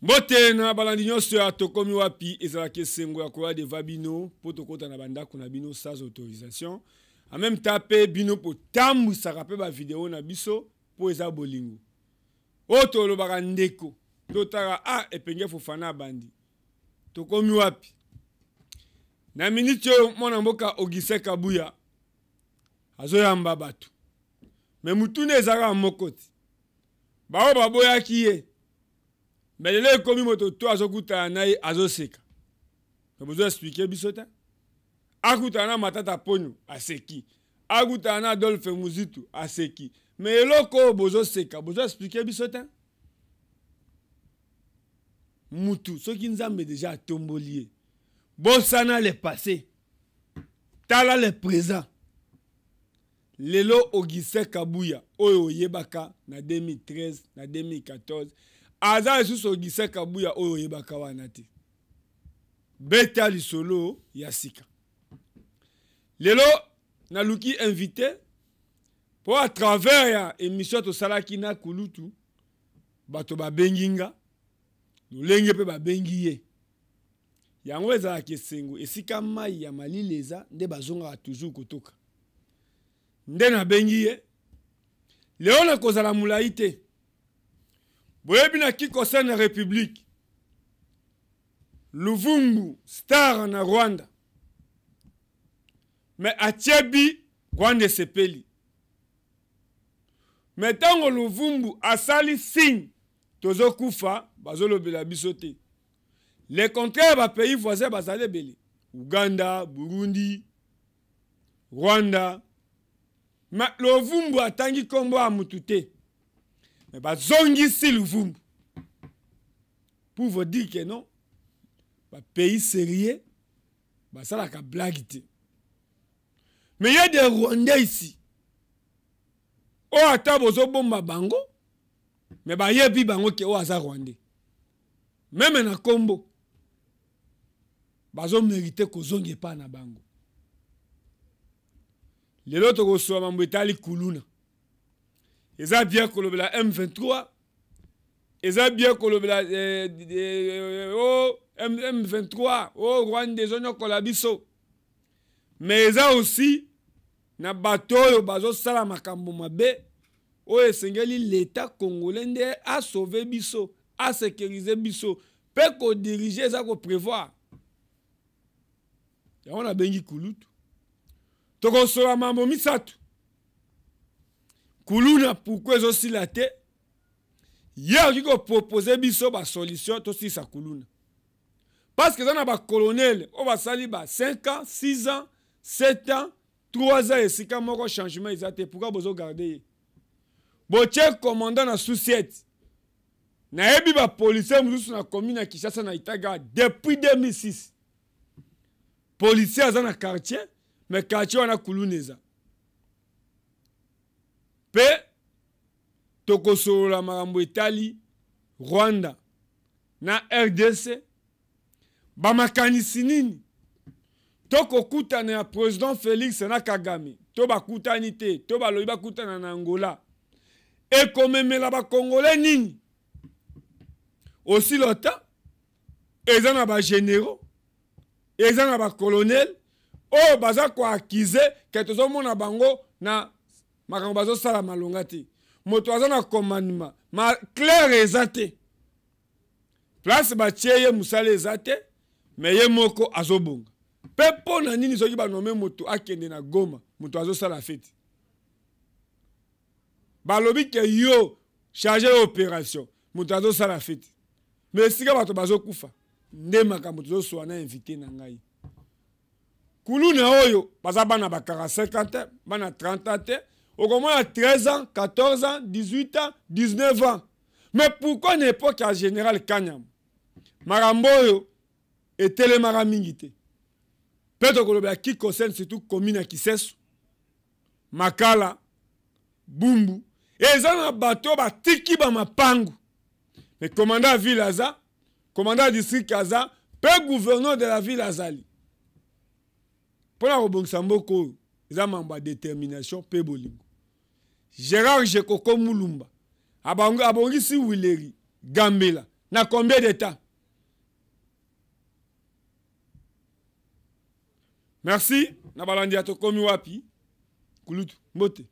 Mbote na balandi nyonso ya tokomi wapi ezalaki esengo ya koya deva bino po tokota na bandako na bino sans autorisation. En même temps pe bino po tambwisaka pe ba video na biso po eza bolingo. Oto lobaka ndeko totaka epenge Fofana bandi. Tokomi wapi. Na minute yo mwana mboka Augustin Kabuya azoyamba bato. Me mutune ezaka mokoti. Bao baboyaki ye. Mais le komi moto to azokuta na ye azoseka. Je vous expliquer bisota. Akuta na matata ponyo aseki. Akuta na Adolphe Muzitu aseki. Mais loko bozo seka, bozo expliquer bisota. Mutu, ce qui nous a déjà tombolié. Bosana le passé. Tala le présent. Lelo Augustin Kabuya oyo yebaka na 2013 na 2014. Aza sous Augustin Kabuya oyo yebaka wana te. Beta lisolo yasika. Lelo na luki invité pour à travers ya émission to salaki na kulutu bato ba benginga lolenge pe ba bengiye. Yango eza kesengo esika mai ya malileza nde bazonga toujours kotoka. Nde na bengiye. Leo na kozala mulaite. Boyebi na kikosa na République. Luvumbu star na Rwanda. Mais Atiebi Rwanda sepeli. Mais tango Luvumbu asali signe tozo kufa bazolo bela bisote. Les contraires ba pays voisins bazale beli. Uganda, Burundi, Rwanda. Mais Luvumbu atangi kombo amutute. Mais bazongi si Luvumbu. Pour vous dire que non, pays sérieux, ça la ka blague. Mais il y a des Rwandais ici. Oh, ata bozo bomba bango. Mais yebi bango ke o aza Rwandais. Même na Kombo. Bazo mérité ko zonge pa na bango. Lelo to ko so mambo etali kuluna. Eza bien kolobela M23. Eza bien kolobela M23. Oh Rwanda zonyo kolabiso. Mais eza aussi na bato yo bazo sala makambo mabe. O esengeli l'état congolais nde a sauver biso, a sécuriser biso, pe ko diriger ça ko prévoir. Ya on a bengi kulutu. Toko sola mambo misatu. Kuluna pourquoi zo silate? Hier qui ko proposer biso ba solution to si sa kuluna. Parce que ça na ba colonel, on va sali ba 5 ans, 6 ans, 7 ans, 3 ans et si quand moko changement exact pourquoi bozo garder? Boche commandant na sous-7. Na ebi ba policier mususu na commune na Kinshasa na Itaga depuis 2006. Policier aza na quartier, mais quartier wana kuluneza. Pe tokosolola makambo etali Rwanda na RDC bamakanisi nini tokokutana ya président Félix na Kagame to bakutani te to balobi bakutana na Angola ekomemela ba Congolais nini aussi longtemps eza na ba généraux eza na ba colonel o baza ko accuser que tozomona bango na makambo bazo sala malonga te moto aza na commandement ma clair ezate place ba tieye musale ezate mais ye moko azobonga pepo na nini soki ba nommer moto akende na Goma moto azo sala fete balobi ke yo chargé opération moto azo sala fete mais sika bato bazo kufa nde makambo tozo so na invité na ngai kuluna oyo baza bana ba 45 ans bana 30 ans au moins 13 ans, 14 ans, 18 ans, 19 ans. Mais pourquoi n'époque à général Kanyam Maramboyo et Télémara Mingite peut-être que qui concerne surtout commune à Kisesu, Makala, Bumbu, et ils ont un bateau ba tiki ba mapangu. Mais commandant ville Aza, commandant district Aza, peu gouverneur de la ville Azali. Pour la Robongsambo, ils ont une détermination peu bolingo. Gérard Jekoko Mulumba, Abongisi Wileri, Gambela, Na combien d'états? Merci. Na balandi ato komi wapi? Kulutu. Mbote.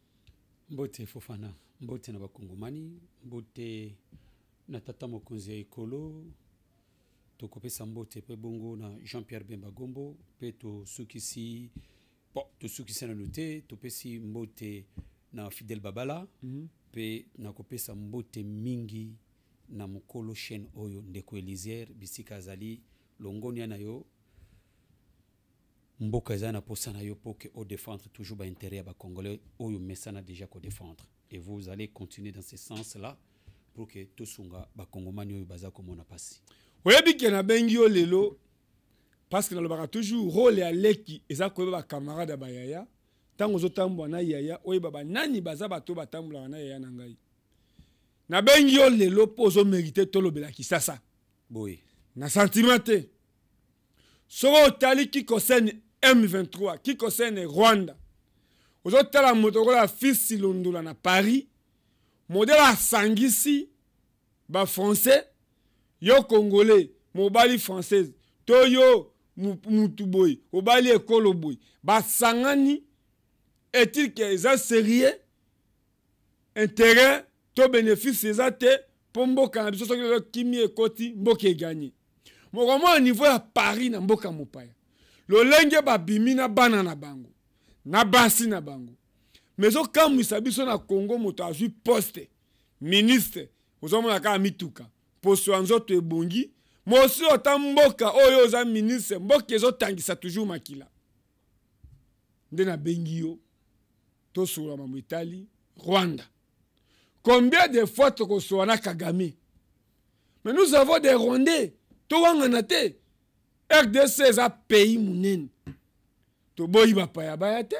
Mbote Fofana. Mbote na bakongomani. Mbote na tata mokonzi ya ekolo. Tokopesa mbote pe bongo na Jean-Pierre Bemba Gombo. Pe to sukisi. Bon, to sukisi na lute. Topesi mbote na Fidel Babala. Pe na kopesa mbote mingi na mokolo chaîne oyo ndeko Elisière bisika azali longoni na yo. Mboka zana posana yo pour que au défendre toujours ba intérêt ba congolais oyo mesana déjà ko défendre et vous allez continuer dans ce sens là pour que to sunga ba congomani oyo baza ko mona pasi. Oyebi ke na bengi yo lelo parce que na lobaka toujours rôle ya leki eza ko ba camarade ba yaya tango zo tambwa na yaya oyeba ba nani baza bato batambula na yaya na ngai. Na bengi yo lelo pozo mériter to lobela ki sasa. Boy. Na sentiment te. Soro tali ki concerne M23, qui concerne Rwanda. Aux autres, la moto la fils Londula na Paris, modèle à Sangisi, ba français, yo congolais, mobali française, toyo mutuboy, obali ekolo boy, ba sangani, est-il que ça sérieux, intérêt, to bénéfice, c'est te, pombo cannabis, so que kimi ekoti, mboke gagné. Mon roman au niveau à Paris, na mboka mopaya. Lolenge babimi na bana na bango na basi na bango mais au quand misabiso na Congo moto azui poste ministre ozomona ka mituka poso nzoto ebongi mosi otamboka oyo za ministre mboka ezotangisa toujours makila nde na bengi yo to sura mamu Italie Rwanda combien de fois tokosoa na Kagame mais nous avons des Rwandais to wangana te RDC est un pays mounene. To boyi ba paya bayate.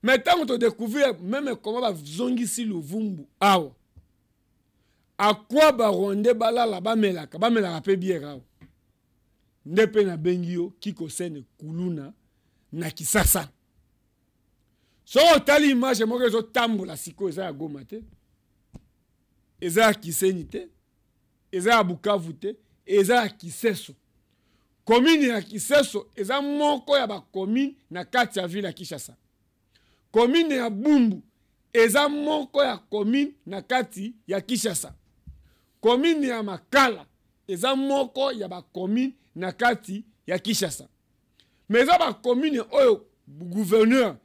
Mais tant que tu découvres même comment va zongi si le vumbu awa. À quoi ba ronde bala la ba melaka pe biera. Ndepe na bengio kiko sene kuluna na kisasa. So tali image mo rezo tambola siko eza ya Goma te. Eza ya Kisenyi te. Eza ya Bukavu te. Eza ya Kiseso. Commune ya Kiseso eza moko ya ba commune na kati ya ville ya Kinshasa. Commune ya Bumbu eza moko ya commune na kati ya Kinshasa. Commune ya Makala eza moko ya ba commune na kati ya Kinshasa. Mais eza ba commune oyo gouverneur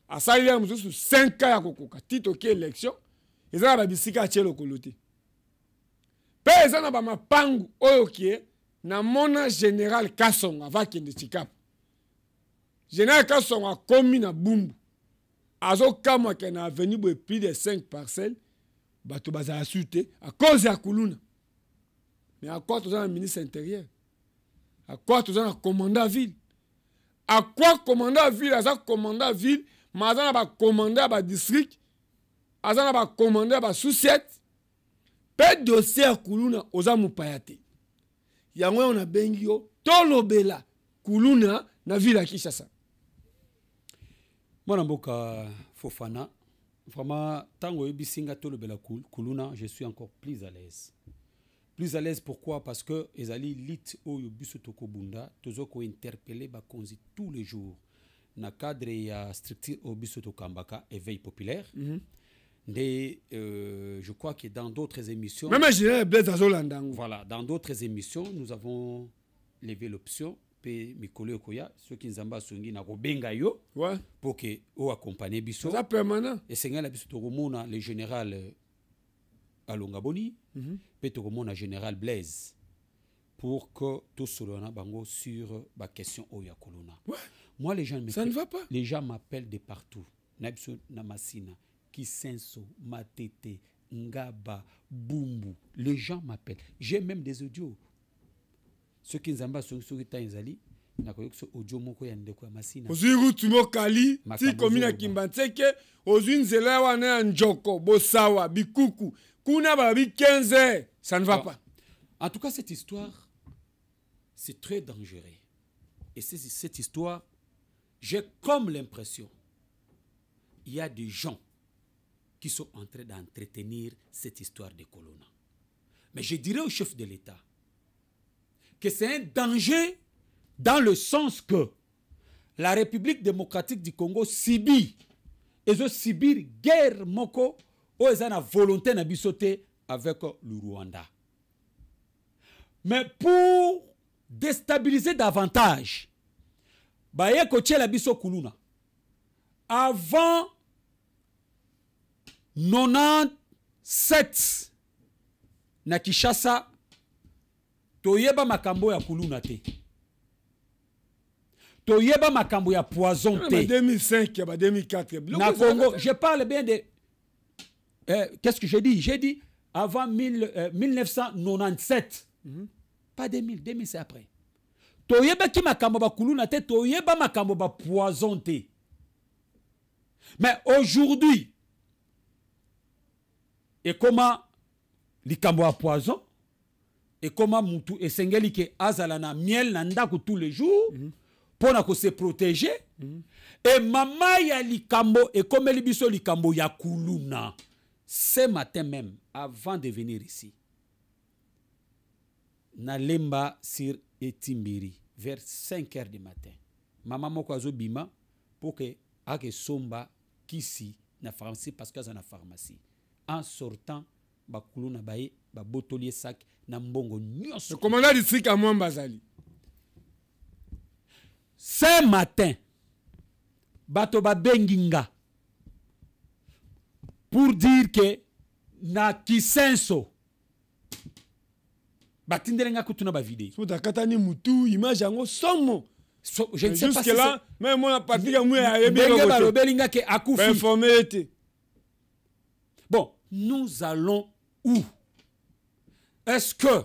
asali ya mususu 5 ans ya kokoka tito ki élection eza ba bisika chelo kolote. Pe eza na ba mapangu oyo ki na mona général Kassonga va kende Chikapa. Général Kassonga komi na Bumbu. Azo kama ke na avenue boy plus de 5 parcelles. Bato baza asute à cause ya Kuluna. Mais à quoi tous un ministre intérieur? À quoi tous un commandant ville? À quoi commandant ville? Aza commandant ville, mais aza na ba commandant ba district. Aza na ba commandant ba sous-siète. Pe dossier à Kuluna oza mupayate. Yango on a bengio tolobela Kuluna na ville ya Kinshasa. Mwana mboka Fofana, vraiment tango ebisinga tolobela Kuluna, je suis encore plus à l'aise. Plus à l'aise pourquoi? Parce que ezali lit oyo biso tokobunda tozoko interpeller ba konzi tous les jours na cadre ya structure oyo biso tokambaka éveil populaire. Je crois que dans d'autres émissions... Même je Blaise Azolandango. Voilà, dans d'autres émissions, nous avons levé l'option, Mikolo Koya, ceux qui nous ont songi na Robenga yo, pour que o accompagner Bisso. C'est permanent. Et c'est la Bisso Toromona, le général Alongaboni, puis Toromona général Blaise, pour que tout solona bango sur la question Oya Kolona. Moi, les gens ça ne va pas. Les gens m'appellent de partout. Nabso Namasina. Kisenso, Matete, Ngaba, Bumbu. Les gens m'appellent. J'ai même des audios. Ceux qui n'ont pas sur Tanzali, n'a pas eu audio moko ya ndeko ya Masina. Oziru tumo kali, ti komina kimbanseke, ozun zela wana njoko, bosawa, bikuku, kuna babi 15 ça ne va pas. En tout cas, cette histoire, c'est très dangereux. Et cette histoire, j'ai comme l'impression, il y a des gens qui sont en train d'entretenir cette histoire de Kolona. Mais je dirais au chef de l'État, que c'est un danger dans le sens que la République démocratique du Congo subit guerre moko ou ils ont la volonté de bisoter avec le Rwanda. Mais pour déstabiliser davantage, baye koche la biso kuluna. Avant 97 na Kinshasa toyeba makambo ya kuluna te. Toyeba makambo ya poison te. 2005, 2004. Na Congo, je parle bien de... qu'est-ce que j'ai dit? J'ai dit avant 1997. Pas 2000, 2000 c'est après. Toyeba ki makambo ba kuluna te, toyeba makambo ba poison te. Mais aujourd'hui, et comment likambo a poison, et comment mutu esengeli ke azala na miel na ndako tous les jours, pour na ko se protéger, et mama ya likambo, et comme libiso likambo ya kuluna, ce matin même, avant de venir ici, na lemba sur Etimbiri, vers 5 heures du matin, maman moko azo bima, pour que ake somba kisi na pharmacie, parce que ça na pharmacie. En sortant, ba kuluna baye, ba botolier sac, na mbongo nyonso. Le commandant du district à Mwambazali. Ce matin, bato ba benginga, pour dire que na Kisenso, batindelenga kutuna ba vidéo. So takatani mutu image yango somo. Je ne sais pas si là, même moi la partie à moi a informé. Bon, nous allons où? Est-ce que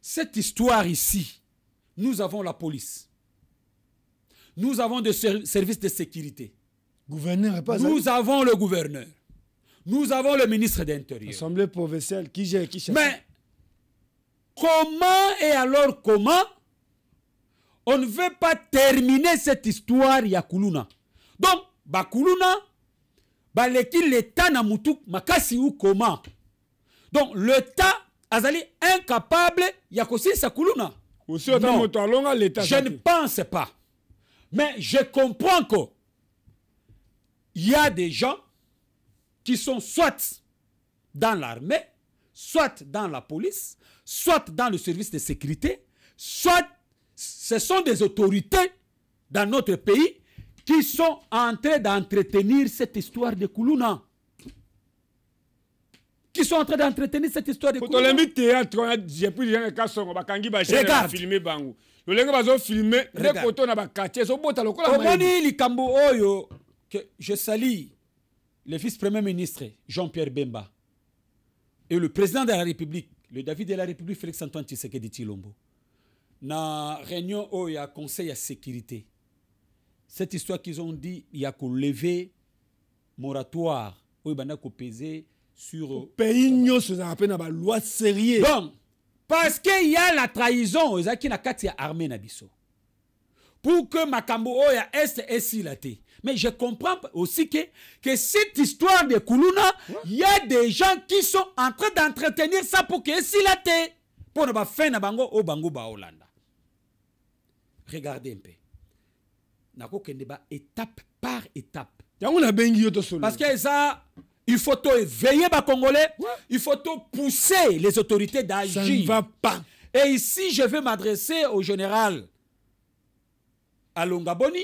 cette histoire ici, nous avons la police, nous avons des services de sécurité, gouverneur, pas nous avons le gouverneur, nous avons le ministre de l'Intérieur, l'Assemblée provinciale qui gère, qui cherche. Mais comment et alors comment on ne veut pas terminer cette histoire ya kuluna? Donc, ba kuluna, ba leki l'État na mutu makasi ou comment? Donc, l'État azali incapable ya kosi sa kuluna. Aussi, non, je ne pense pas. Mais je comprends que il y a des gens qui sont soit dans l'armée, soit dans la police, soit dans le service de sécurité, soit ce sont des autorités dans notre pays qui sont en train d'entretenir cette histoire de Kuluna. Qui sont en train d'entretenir cette histoire de Kuluna. Je salue le vice-premier ministre Jean-Pierre Bemba et le président de la République, le David de la République Félix-Antoine Tshisekedi Tshilombo. Na réunion où il y a conseil à sécurité. Cette histoire qu'ils ont dit, il y a qu'au lever moratoire, où il y a qu'au peser sur... pays nous se rappelle la loi sérieuse. Donc, parce qu'il y a la trahison, ils ont qui n'a qu'à armée nabiso. Pour que Makambo Oya est ainsi la té. Mais je comprends aussi que cette histoire de Kuluna, il y a des gens qui sont en train d'entretenir ça pour que ainsi la té. Pour ne pas faire na bango au bango ba Hollanda. Regardez un peu. Nako kende ba étape par étape. Parce que ça, il faut veiller les Congolais, il faut pousser les autorités d'agir. Ça ne va pas. Et ici, je vais m'adresser au général Alonga Boni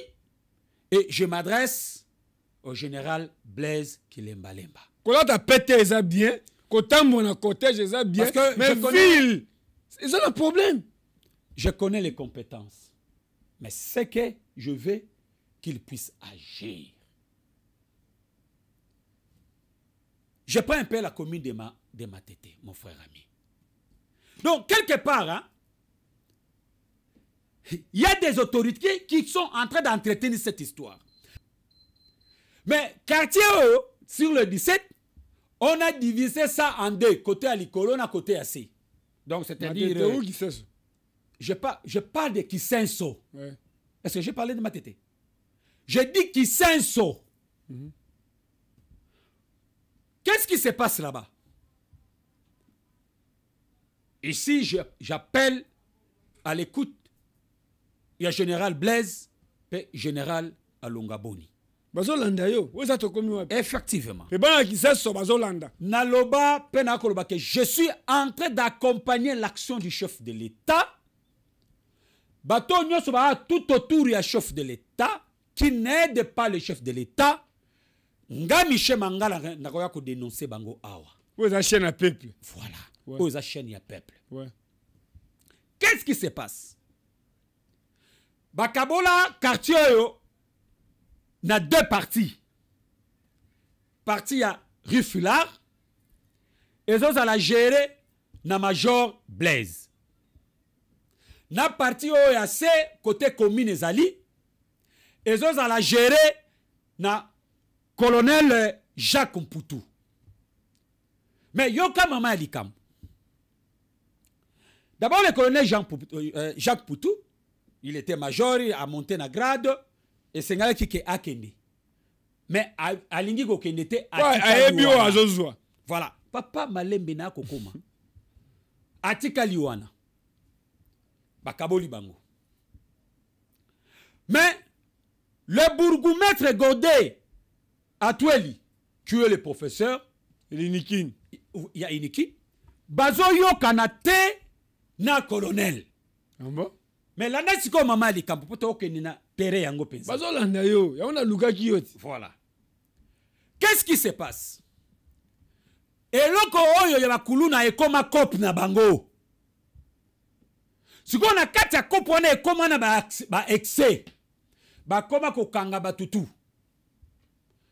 et je m'adresse au général Blaise Kilemba Lemba. Quand tu as pété ça bien, quand tu as mon côté, ça bien. Parce que mais ville, c'est ça le problème. Je connais les compétences. Mais c'est que je veux qu'il puisse agir. Je prends un peu la commune de Matete, mon frère ami. Donc, quelque part, hein, il y a des autorités qui sont en train d'entretenir cette histoire. Mais quartier sur le 17, on a divisé ça en deux. Côté Alikolo, côté AC. Donc, c'est-à-dire... Je parle de Kisenso. Ouais. Est-ce que j'ai parlé de Matete? Je dis Kisenso. Qu'est-ce qui se passe là-bas? Ici, j'appelle à l'écoute. Il y a Général Blaise et Général Alongaboni. Bazolanda yo, où ça te komi wapi? Effectivement. Et bana qui ça so bazolanda. Naloba pena koloba que je suis en train d'accompagner l'action du chef de l'État. Bato nyoso ba tout autour du chef de l'État qui n'aide pas le chef de l'État. Nga Michel Mangala nakoya ko dénoncer bango awa. Où ça chaîne à peuple. Voilà. Ouais. Où ça chaîne ya peuple. Ouais. Qu'est-ce qui se passe? Bakabola quartier yo na deux parties. Partie à rue Fulard et ça la gérer na Major Blaise. Na partie au yase côté commune ezali et ça la gérer na colonel Jacques Mputu. Mais yoka mama alikam. D'abord le colonel Jacques Mputu, il était major, il a monté na grade et c'est un qui est akende. Mais alingi ko kende te azozwa. Voilà. Papa malembe na kokoma. Atika liwana. Bakaboli bango. Mais le bourgmestre Godet Atweli, tu es le professeur. L'inikin. Il y a Inikin. Bazo yo kanate na colonel. Ah bon? Mais là, c'est comme maman li kampo poto okeni na pere yango penza. Bazolanda yo, ya on a luka ki yoti. Voilà. Qu'est-ce qui se passe? Eloko oyo ya bakulu na ekoma kop na bango. Siko na kati ya kop wana ekoma na ba excès. Ba koma ko kanga batutu.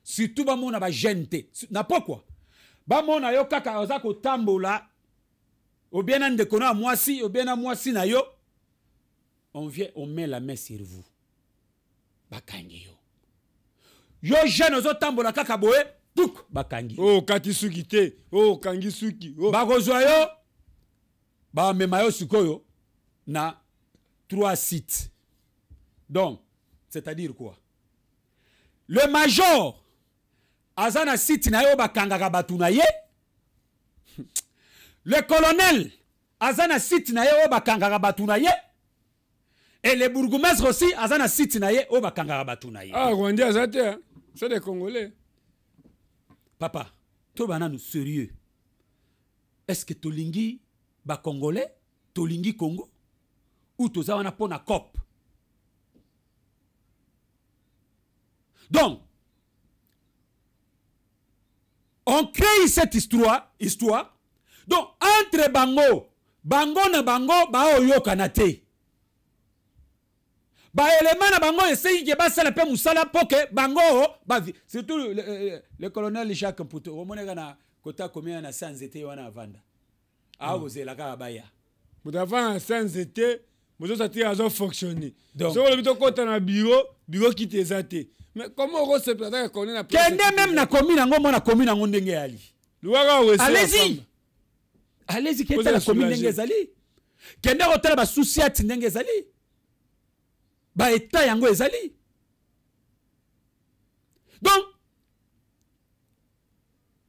Surtout ba mona ba gente. Na pourquoi? Ba mona yo kaka oza ko tambola. Obiena ndeko na mwasi, obiena mwasi na yo. On vient, on met la main sur vous. Bakangi yo. Yo jeune ozo tambola kaka boye, pouk bakangi. Oh katisuki te, oh kangisuki. Oh. Bakozwa yo, ba mema yo sikoyo na 3 sites. Donc, c'est-à-dire quoi? Le major azana site na yo bakangaka batu na ye. Le colonel azana site na ye o bakangaka batu na ye. Et les bourgmestres aussi, azana site na ye o bakangaka batu na ye. Ah, Rwanda azate, hein? C'est des Congolais. Papa, to bananu sérieux. Est-ce que tolingi ba Congolais, tolingi Congo ou toza wana pona cop? Donc, on crée cette histoire. Donc, entre bango na bango, ba oyo kanate. Ba élément na bango essaye que ba sala pe musala poke bango ba surtout le colonel Jacques Mputu. O moneka na kota combien na sans été wana vanda. Ah vous la ka baya. Vous avez sans été, vous avez à fonctionner. Donc, si vous avez kota na bureau qui te zate. Mais comment on se présente qu'on est na kende même na commune ngo mona commune ngo ndenge ali. Allez-y. Allez-y kete la commune ndenge ezali. Kende hôtel ba souciat ndenge ezali. Ba état yango ezali. Donc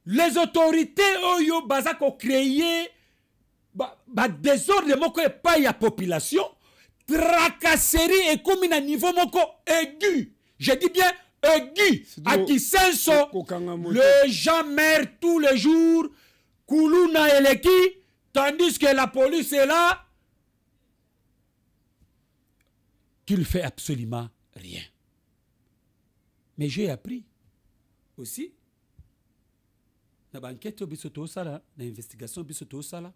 les autorités oyo bazako créer ba désordre moko e pas ya population, tracasserie et comme à niveau moko aigu. Je dis bien aigu. À Kisenso, les gens meurent tous les jours. Koulouna Eleki, tandis que la police est là. Qu'il fait absolument rien. Mais j'ai appris aussi, dans l'enquête bisoto sala, dans l'investigation bisoto sala,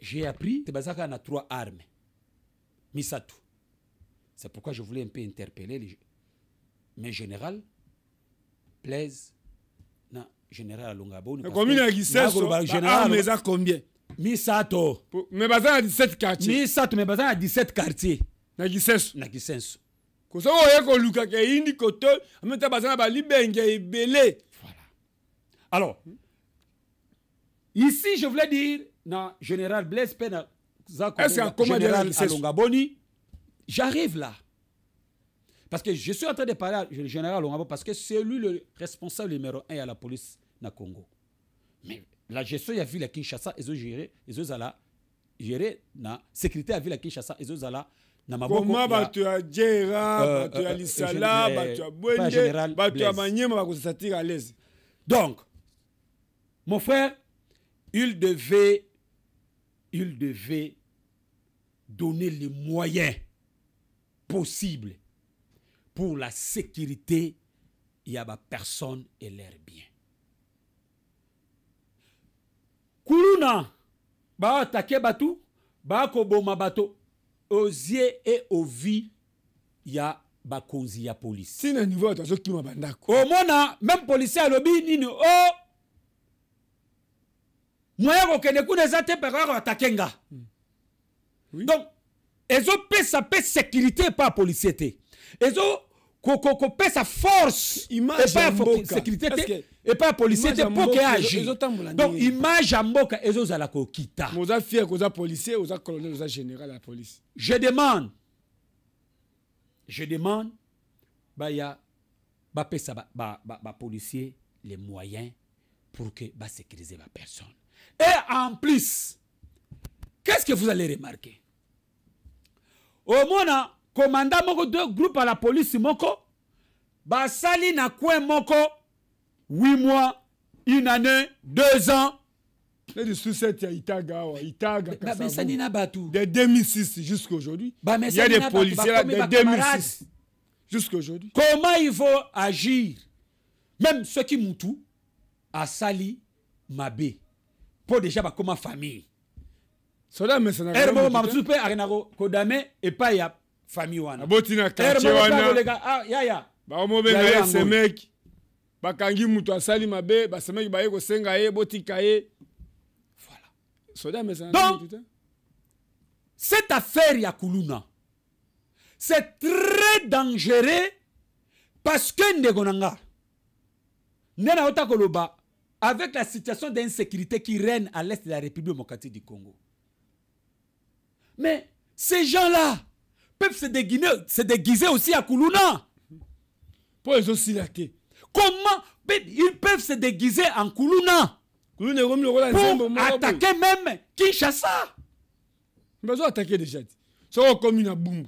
j'ai appris que Bazaka a 3 armes. Misato. C'est pourquoi je voulais un peu interpeller mes généraux, Blaise, non, général Alongaboni. Combien de général a combien? Misato. Mais Bazan a 17 quartiers. Misato, mais Bazan a 17 quartiers. Nagisenso. Ko so oye ko luka ke indi koto, ameta Bazan ba libenge ebele. Voilà. Alors, ici je voulais dire non, général Blaise Pena, général Alongaboni, j'arrive là. Parce que je suis en train de parler au général Alongaboni parce que c'est lui le responsable numéro 1 à la police na Congo. Mais la gestion ya ville à Kinshasa gérer na sécurité à ville à Kinshasa na maboko comment bato ya Jera bato ya Lisala bato ya Bwende bato ya Manyema ba ko se sentir à l'aise. Donc mon frère, il devait donner les moyens possibles pour la sécurité y a personne et leurs biens. Kuluna ba attaquer batu ba ko boma bato aux yeux et aux vies ya ba konzi ya police. Si na niveau to ki ma bandako. Au mona même policier a lobby nini oh moyen ko kene kuna zate pekara attaquer nga. Oui. Donc ezo pesa sécurité pas policier te. Ezo ko pesa force image pas sécurité te et pas policier te pour que agir. Donc image à mboka ezo zala ko kita. Moza fier ko za policier, oza colonel, oza général la police. Je demande ba ya ba pesa ba policier les moyens pour que ba sécuriser la personne. Et en plus, qu'est-ce que vous allez remarquer? Au moins, commandant moko de groupe à la police moko, basali na kwen moko 8 mois, 1 année, 2 ans. Les sous-sets ya Itaga mais ça n'a pas tout. De 2006 jusqu'à aujourd'hui. Il y a des policiers là de 2006 jusqu'à aujourd'hui. Comment il faut agir? Même ceux qui moutou a sali mabé. Pour déjà ba comme famille. Cela mais ça n'a rien. Erbo mamsupe arenaro kodame et pas ya famille wana. Abotina quartier wana. Ah ya. Ba omobenga ce mec. Ba kangi mutu asali mabe, ba ce mec ba yeko senga ye botika ye. Voilà. Cela mais ça n'a rien. Donc cette affaire ya Kuluna, c'est très dangereux parce que ndegonanga. Nena ota koloba avec la situation d'insécurité qui règne à l'est de la République démocratique du Congo. Mais ces gens-là peuvent se déguiser aussi à Kuluna. Pour les oscillater. Comment ils peuvent se déguiser en Kuluna pour attaquer même Kinshasa? Mais ils ont attaqué déjà. C'est comme une boum.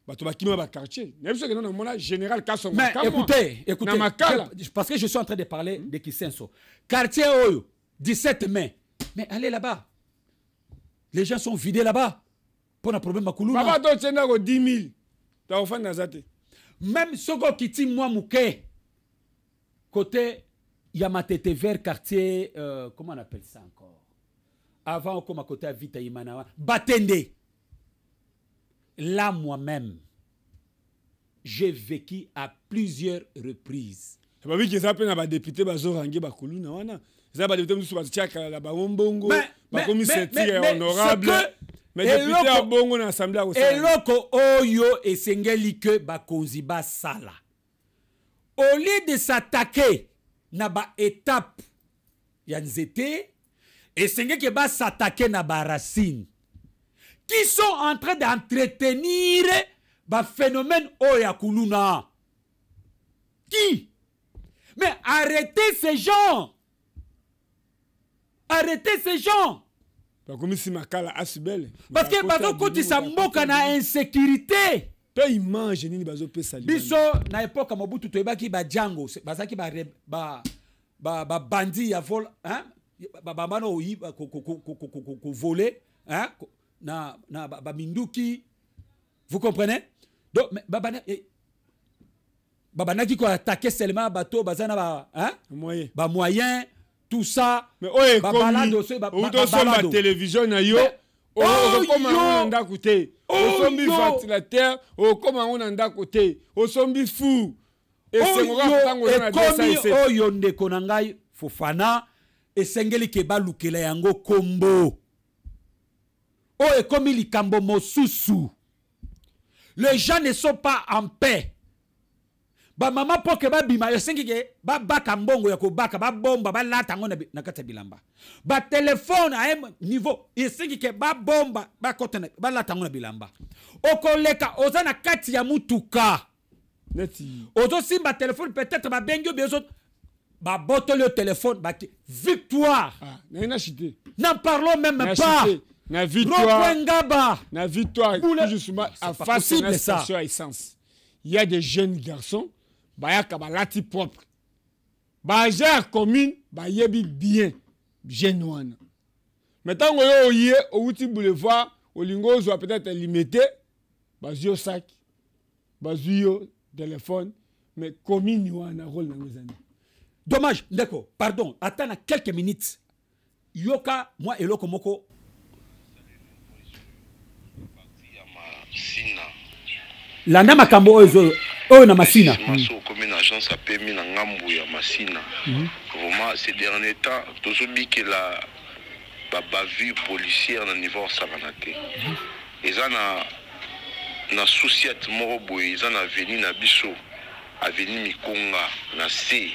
Mais écoutez, parce que je suis en train de parler de Kisenso. Quartier Oyo, 17 mai. Mais allez là-bas. Les gens sont vidés là-bas. Pour un problème à Kuluna. Papa, tu as 10 000. Même Sogo Kiti Mouamouké, côté Yamatete vers quartier, comment on appelle ça encore? Avant, comme à côté à Vita Imanawa, Batende. Là, moi-même, j'ai vécu à plusieurs reprises. C'est pas que ça peut être député Bazorangé Bakuluna wana. Ça va député Moussou Batiaka la Baombongo, Bakomiseti honorable. Mais député à Bongo dans l'Assemblée aussi. Et loko oyo et sengeli que Bakonzi ba sala. Au lieu de s'attaquer na ba étape yanzete et sengeli que ba s'attaquer na ba racine. Qui sont en train d'entretenir le phénomène Oyakuluna. Qui? Mais arrêtez ces gens. Arrêtez ces gens. Parce que quand ils s'emboquent dans l'insécurité. Ils mangent ni bazo pe sali. Biso na époque Mobutu toyebaki ba Django, bazaki ba bandi ya vol, hein? Ba bano yi ko voler, hein? Na Minduki, vous comprenez? Donc babana qui attaqué seulement bateau bazana hein moyen tout ça mais oye comme télévision na yo comme on anda côté au sombi ventilateur au comme on anda côté au sombi fou et c'est moi tango na desa oyo ndeko na ngai Fofana esengeli ke balukela yango kombo. Oh, et comme il kambo mosusu. Les gens ne sont pas en paix. Ba maman poke ba bima yo sengi ke ba baka mbongo ya ko baka ba bomba ba lata ngona na kata bilamba. Ba téléphone à un niveau il sengi ke ba bomba ba kota ba lata ngona bilamba. Okoleka ozana kati ya mutuka. Neti. Ozo simba téléphone peut-être ba bengyo bezo Bah, botte le téléphone, bah, victoire. Ah, n'a chité. N'en parlons même pas. Na victoire. Ngaba. Na victoire. Tout justement, en face de la station à essence. Il y a des jeunes garçons, bah, y a kabalati propre. Bah, j'ai commune, bah, yebi bien. Jeune one. Maintenant, on y est, au outil boulevard, au lingo, soit peut-être limité. Bah, yo sac. Bah, yo téléphone. Mais commune, y a un rôle dans les années. Dommage, d'accord, pardon, attends quelques minutes. Yoka, moi et Lokomoko. Landa makambo oyo na masina. Comme une agence a permis na ngambu ya masina. Vraiment ces derniers temps, toujours dit que la bavure policière na niveau savanate. Ils en na souciate moko boy, ils en a venu na biso, a venu Mikonga na C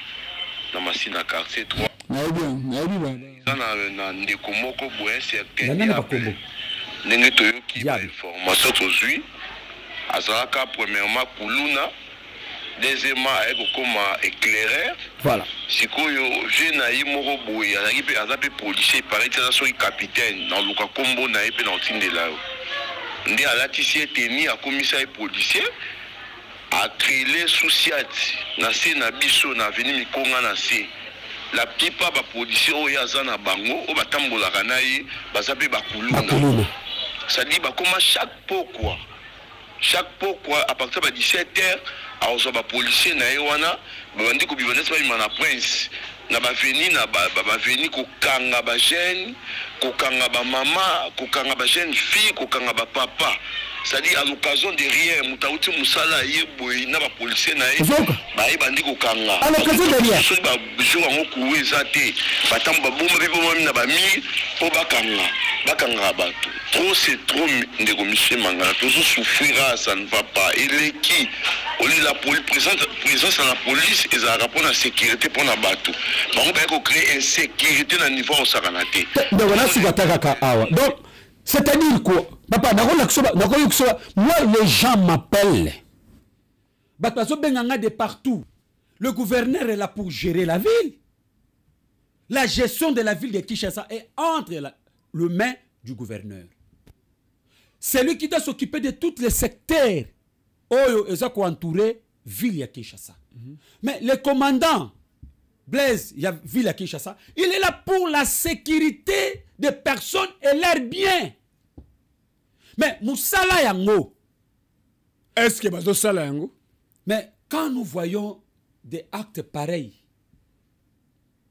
na masina quartier 3. Ils en na ndeko moko boy certain. Ndenge toyoki ba information tozui. Azalaka premièrement Kuluna, deuxièmement avec comme éclaireur. Voilà. Si koyo jeune ayi moko boy azaki azape policier paraît que ça soit capitaine dans le combo na epé dans tindela. Ndi alatisi eteni a commissaire policier a créé souciat na se na biso na veni Mikonga na se. La plupart ba policiers o yazana bango o batambolaka na ye bazape ba Kuluna. Ça dit bah comment chaque pourquoi chaque pourquoi à partir de 17h à osoba policier na ewana bandi ko bivana sa imana prince na ba veni na ba veni ko kanga ba jeune ko kanga ba mama ko kanga ba jeune fille ko kanga ba papa. C'est-à-dire à l'occasion de rien mutauti musala yeboy na ba policier na e ba e bandi ko kanga à l'occasion de rien so ba jour ngo kuweza te batamba bomba bibo mami na ba mi po bakanga bato trop c'est trop ndeko monsieur mangala toujours souffrira ça ne va pas et les qui au lieu la présence à la police et ça rapport la sécurité pour na bato bango ba ko créer insécurité na niveau au sakanate donc voilà si bataka awa donc c'est-à-dire quoi papa moi les gens m'appellent batazo benganga de partout. Le gouverneur est là pour gérer la ville. La gestion de la ville de Kinshasa est entre le main du gouverneur. C'est lui qui doit s'occuper de tous les secteurs qui entourent ville de Kinshasa. Mais le commandant Blaise, il y a ville à Kinshasa, il est là pour la sécurité des personnes et leurs biens. Mais Moussala Yango. Est-ce que Bazo Sala Yango? Mais quand nous voyons des actes pareils,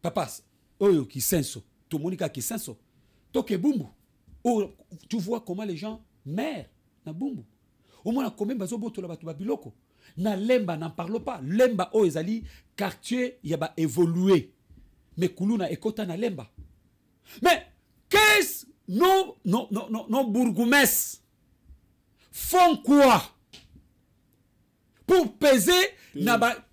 papa, Oyo qui senso, Tomonika qui senso, Toke Bumbu, tu vois comment les gens meurent na Bumbu. Au moins, combien Bazo Boto la Batuba Biloko. Na Lemba, n'en parle pas. Lemba, Ezali, quartier, il y a évolué. Mais Koulouna, Ekota na Lemba. Mais qu'est-ce nos bourgmestres font quoi pour peser na la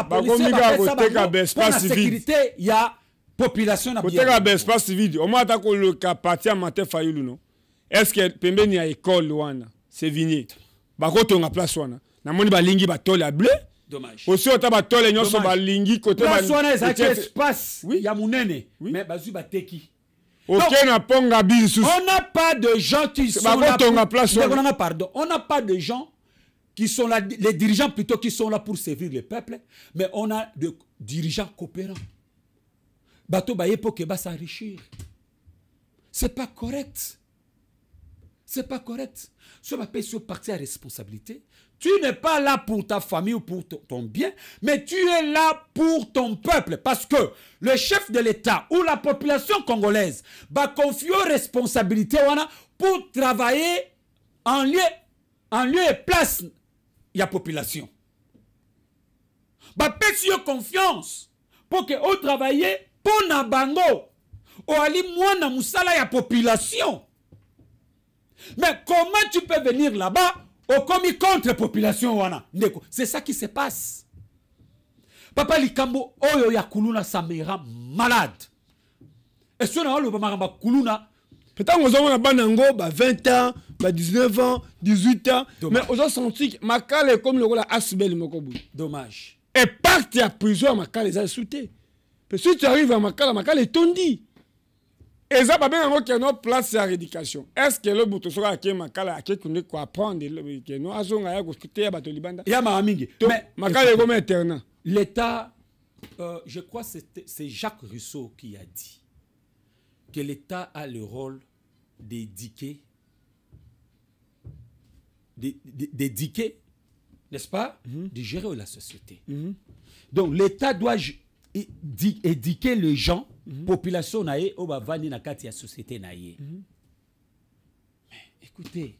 police pour la sécurité il y a population na bien espace civil au moins tako le kapati à matin fayulu non est-ce que pembeni ya école wana c'est vigné bakoto nga place wana na moni balingi batole bleu dommage aussi ota batole nyoso balingi côté place wana ezaki espace ya munene mais bazui bateki. Ok, na ponga bisu. On n'a pas de gens qui sont là pour... Pardon, on n'a pas de gens qui sont là, les dirigeants plutôt qui sont là pour servir le peuple, mais on a des dirigeants coopérants. Bato baye pour que s'enrichir. C'est pas correct. C'est pas correct. Ce ma paix parti à responsabilité. Tu n'es pas là pour ta famille ou pour ton bien, mais tu es là pour ton peuple. Parce que le chef de l'État ou la population congolaise va confier aux responsabilités pour travailler en lieu et place de la population. Va faire confiance pour que vous travaillez pour na bango. Ou ali mwana musala ya population. Mais comment tu peux venir là-bas au commis contre la population wana? C'est ça qui se passe. Papa Likambo, oyo ya Kuluna, ça me rend malade. Et si on a le Bamaramba Kuluna, peut-être qu'on a banango, 20 ans, 19 ans, 18 ans, mais on a senti que Makale est comme le rôle Asbel Mokobu. Dommage. Et pacte à prison à Makala, les a sauté. Parce que si tu arrives à Makala est tondi. Et ça, bien encore qu'il y a une place à l'éducation. Est-ce que le bouton sera à Makala, à qui qu'on est quoi apprendre, que nous avons à discuter à Batolibanda? Il y a Mahamingi. Mais Makala est comme internat. L'État, je crois que c'est Jacques Rousseau qui a dit que l'État a le rôle d'éduquer, n'est-ce pas, de gérer la société. Donc l'État doit éduquer les gens, population naïe, au bavani na kati ya société naïe. Mais écoutez,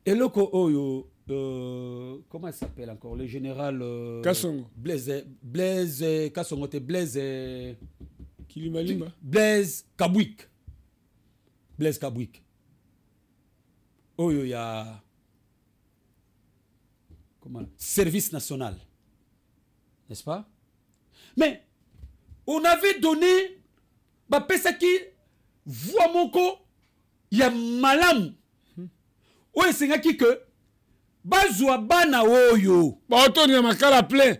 et le oyo, comment il s'appelle encore, le général Kassongo. Blaise Kassongo, Blaise Kabouik. Blaise Kabouik. Oyo ya comment, service national, n'est-ce pas? Mais on avait donné pesa qui voit mon co ya malam o esenga ki que bazwa bana oyo ba otoni makala plein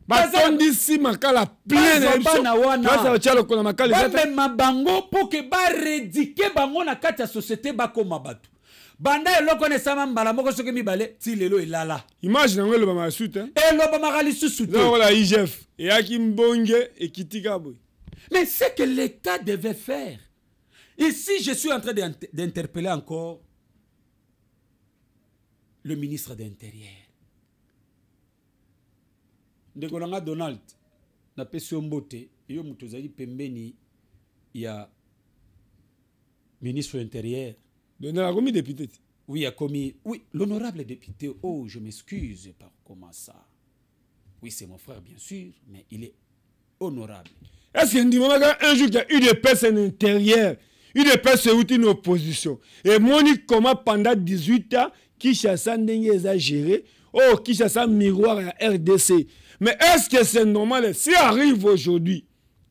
batondi si makala plein na bana wana ça va tialo kona makala ba même bango pour que ba rédiquer bango na kati ya société ba koma batu banda eloko ne sama mbala moko soki mibale ti lelo elala imagine ngelo ba masute et lo ba magali susute non la IGF et akimbonge et kitika boy. Mais c'est que l'État devait faire. Ici, je suis en train d'interpeller encore le ministre de l'Intérieur. Ndegolanga Donald, na pesio mbote, yo mutozali pembeni ya ministre de l'Intérieur. Donald a commis député. Oui, a commis. Oui, l'honorable député. Oh, je m'excuse par comment ça. Oui, c'est mon frère, bien sûr, mais il est honorable. Est-ce qu'il y a un jour qu'il y a eu des personnes intérieures, une personne qui est une opposition? Et Monique, comment pendant 18 ans, qui chasse a géré, oh, qui chasse un miroir à RDC. Mais est-ce que c'est normal? Si arrive aujourd'hui,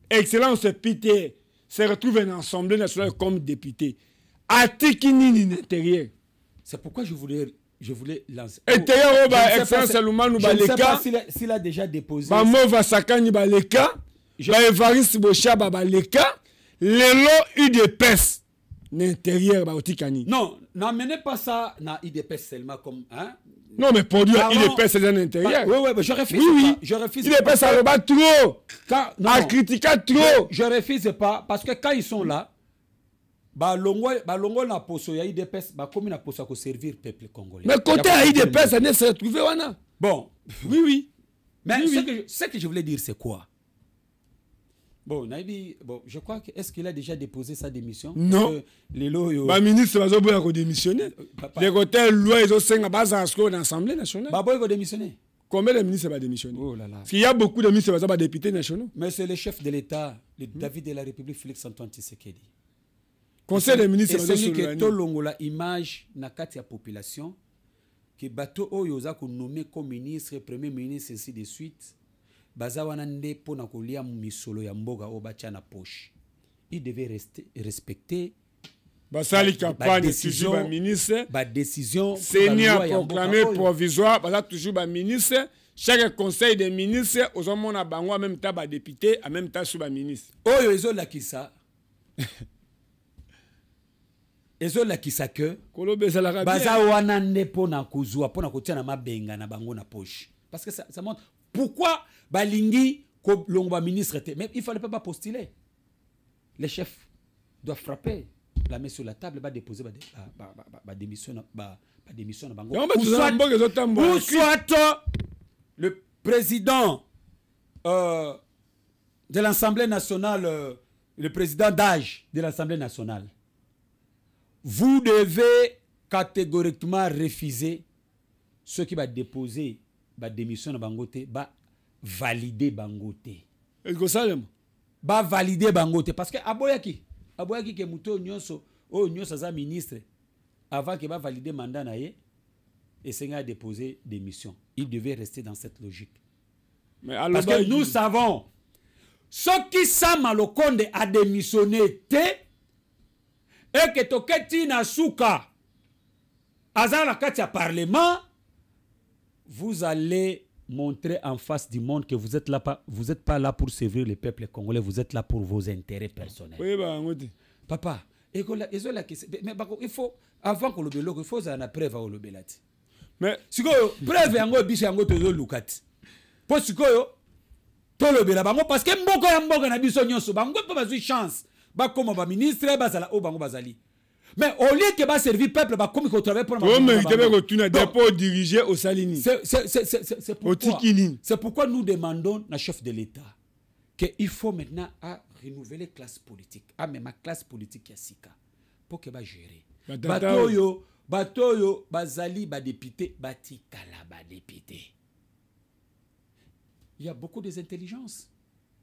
Excellence Peter se retrouve en Assemblée nationale comme député, à Tikini l'intérieur. C'est pourquoi je voulais lancer. Intérieur, Excellence Salomon ou Baleka. Je ne sais pas s'il a déjà déposé. Mova Sakani Baleka. Evariste Bochaba Baleka. Lelo UDPS. L'intérieur, Baotikani. Non, n'amenez pas ça dans IDPS seulement comme. Hein? Non, mais pour dire IDPS, c'est l'intérieur. Oui, oui, mais je refuse. Oui, oui. Je refuse. IDPS, ça le bat trop. À critiquer trop. Je refuse pas parce que quand ils sont là, balongo na poso ya IDPS ba komi na poso ko servir peuple congolais. Mais côté à IDPS ça ne se retrouver wana. Bon, oui oui. Mais oui, ce que je voulais dire c'est quoi? Bon, Naibi, bon, je crois que est-ce qu'il a déjà déposé sa démission? Non. Les lois ba ministre va boya ko démissionner. Les côtés loi ils ont 5 base à dans l'Assemblée nationale. Ba boya ko démissionner. Combien de ministres va démissionner? Oh là là. Parce qu'il y a beaucoup de ministres qui sont députés nationaux. Mais c'est le chef de l'État, le David de la République Félix Antoine Tshisekedi. Conseil des ministres va que to longola image na kati ya population que bato oyo za ko nommer comme ministre, premier ministre ainsi de suite. Baza wana nde pona kolia misolo ya mboga o bacha na poche. Il devait respecter basali campagne toujours ba ministre ba décision Seigneur proclamé provisoire baza toujours ba ministre chaque conseil des ministres aux hommes na bango en même temps ba député en même temps sous ba ministre oyo ezola kisa ezola kisa que baza wana nde pona kozwa pona kotia na mabenga na bango na poche parce que ça montre pourquoi balingi ko longba ministre mais il fallait pas postuler. Les chefs doivent frapper la main sur la table, va déposer démission na bango. Ou soit le président de l'Assemblée nationale, le président d'âge de l'Assemblée nationale, vous devez catégoriquement refuser ceux qui va déposer la démission na bangote, va valider bangote. Va valider bangote parce que aboyaki ke muto nyonso za ministre avant que va valider mandat na ye et senga déposer démission. Il devait rester dans cette logique. Mais parce que nous savons ce qui Sama Lokonde a démissionné et que Toketi na suka azala kati ya parlement vous allez montrer en face du monde que vous êtes là pas, vous n'êtes pas là pour servir le peuple congolais, vous êtes là pour vos intérêts personnels. Oui, bah, Papa, mais il faut, avant que le bélo, il faut en preuve à le belati. Mais si vous preuve yango biche yango tozo lukati. Pour ce que to le bela bango parce que mboka na biso nyonso bango pas besoin chance. Ba comme ba ministre bazala o bango bazali. Mais au lieu que va servir peuple ba comme qu'on travaille pour pour diriger au Salini. C'est pourquoi nous demandons à chef de l'État qu'il faut maintenant à renouveler classe politique. Ah mais ma classe politique yasika pour que va gérer. Batoyo bazali ba député batikala ba député. Il y a beaucoup d'intelligence.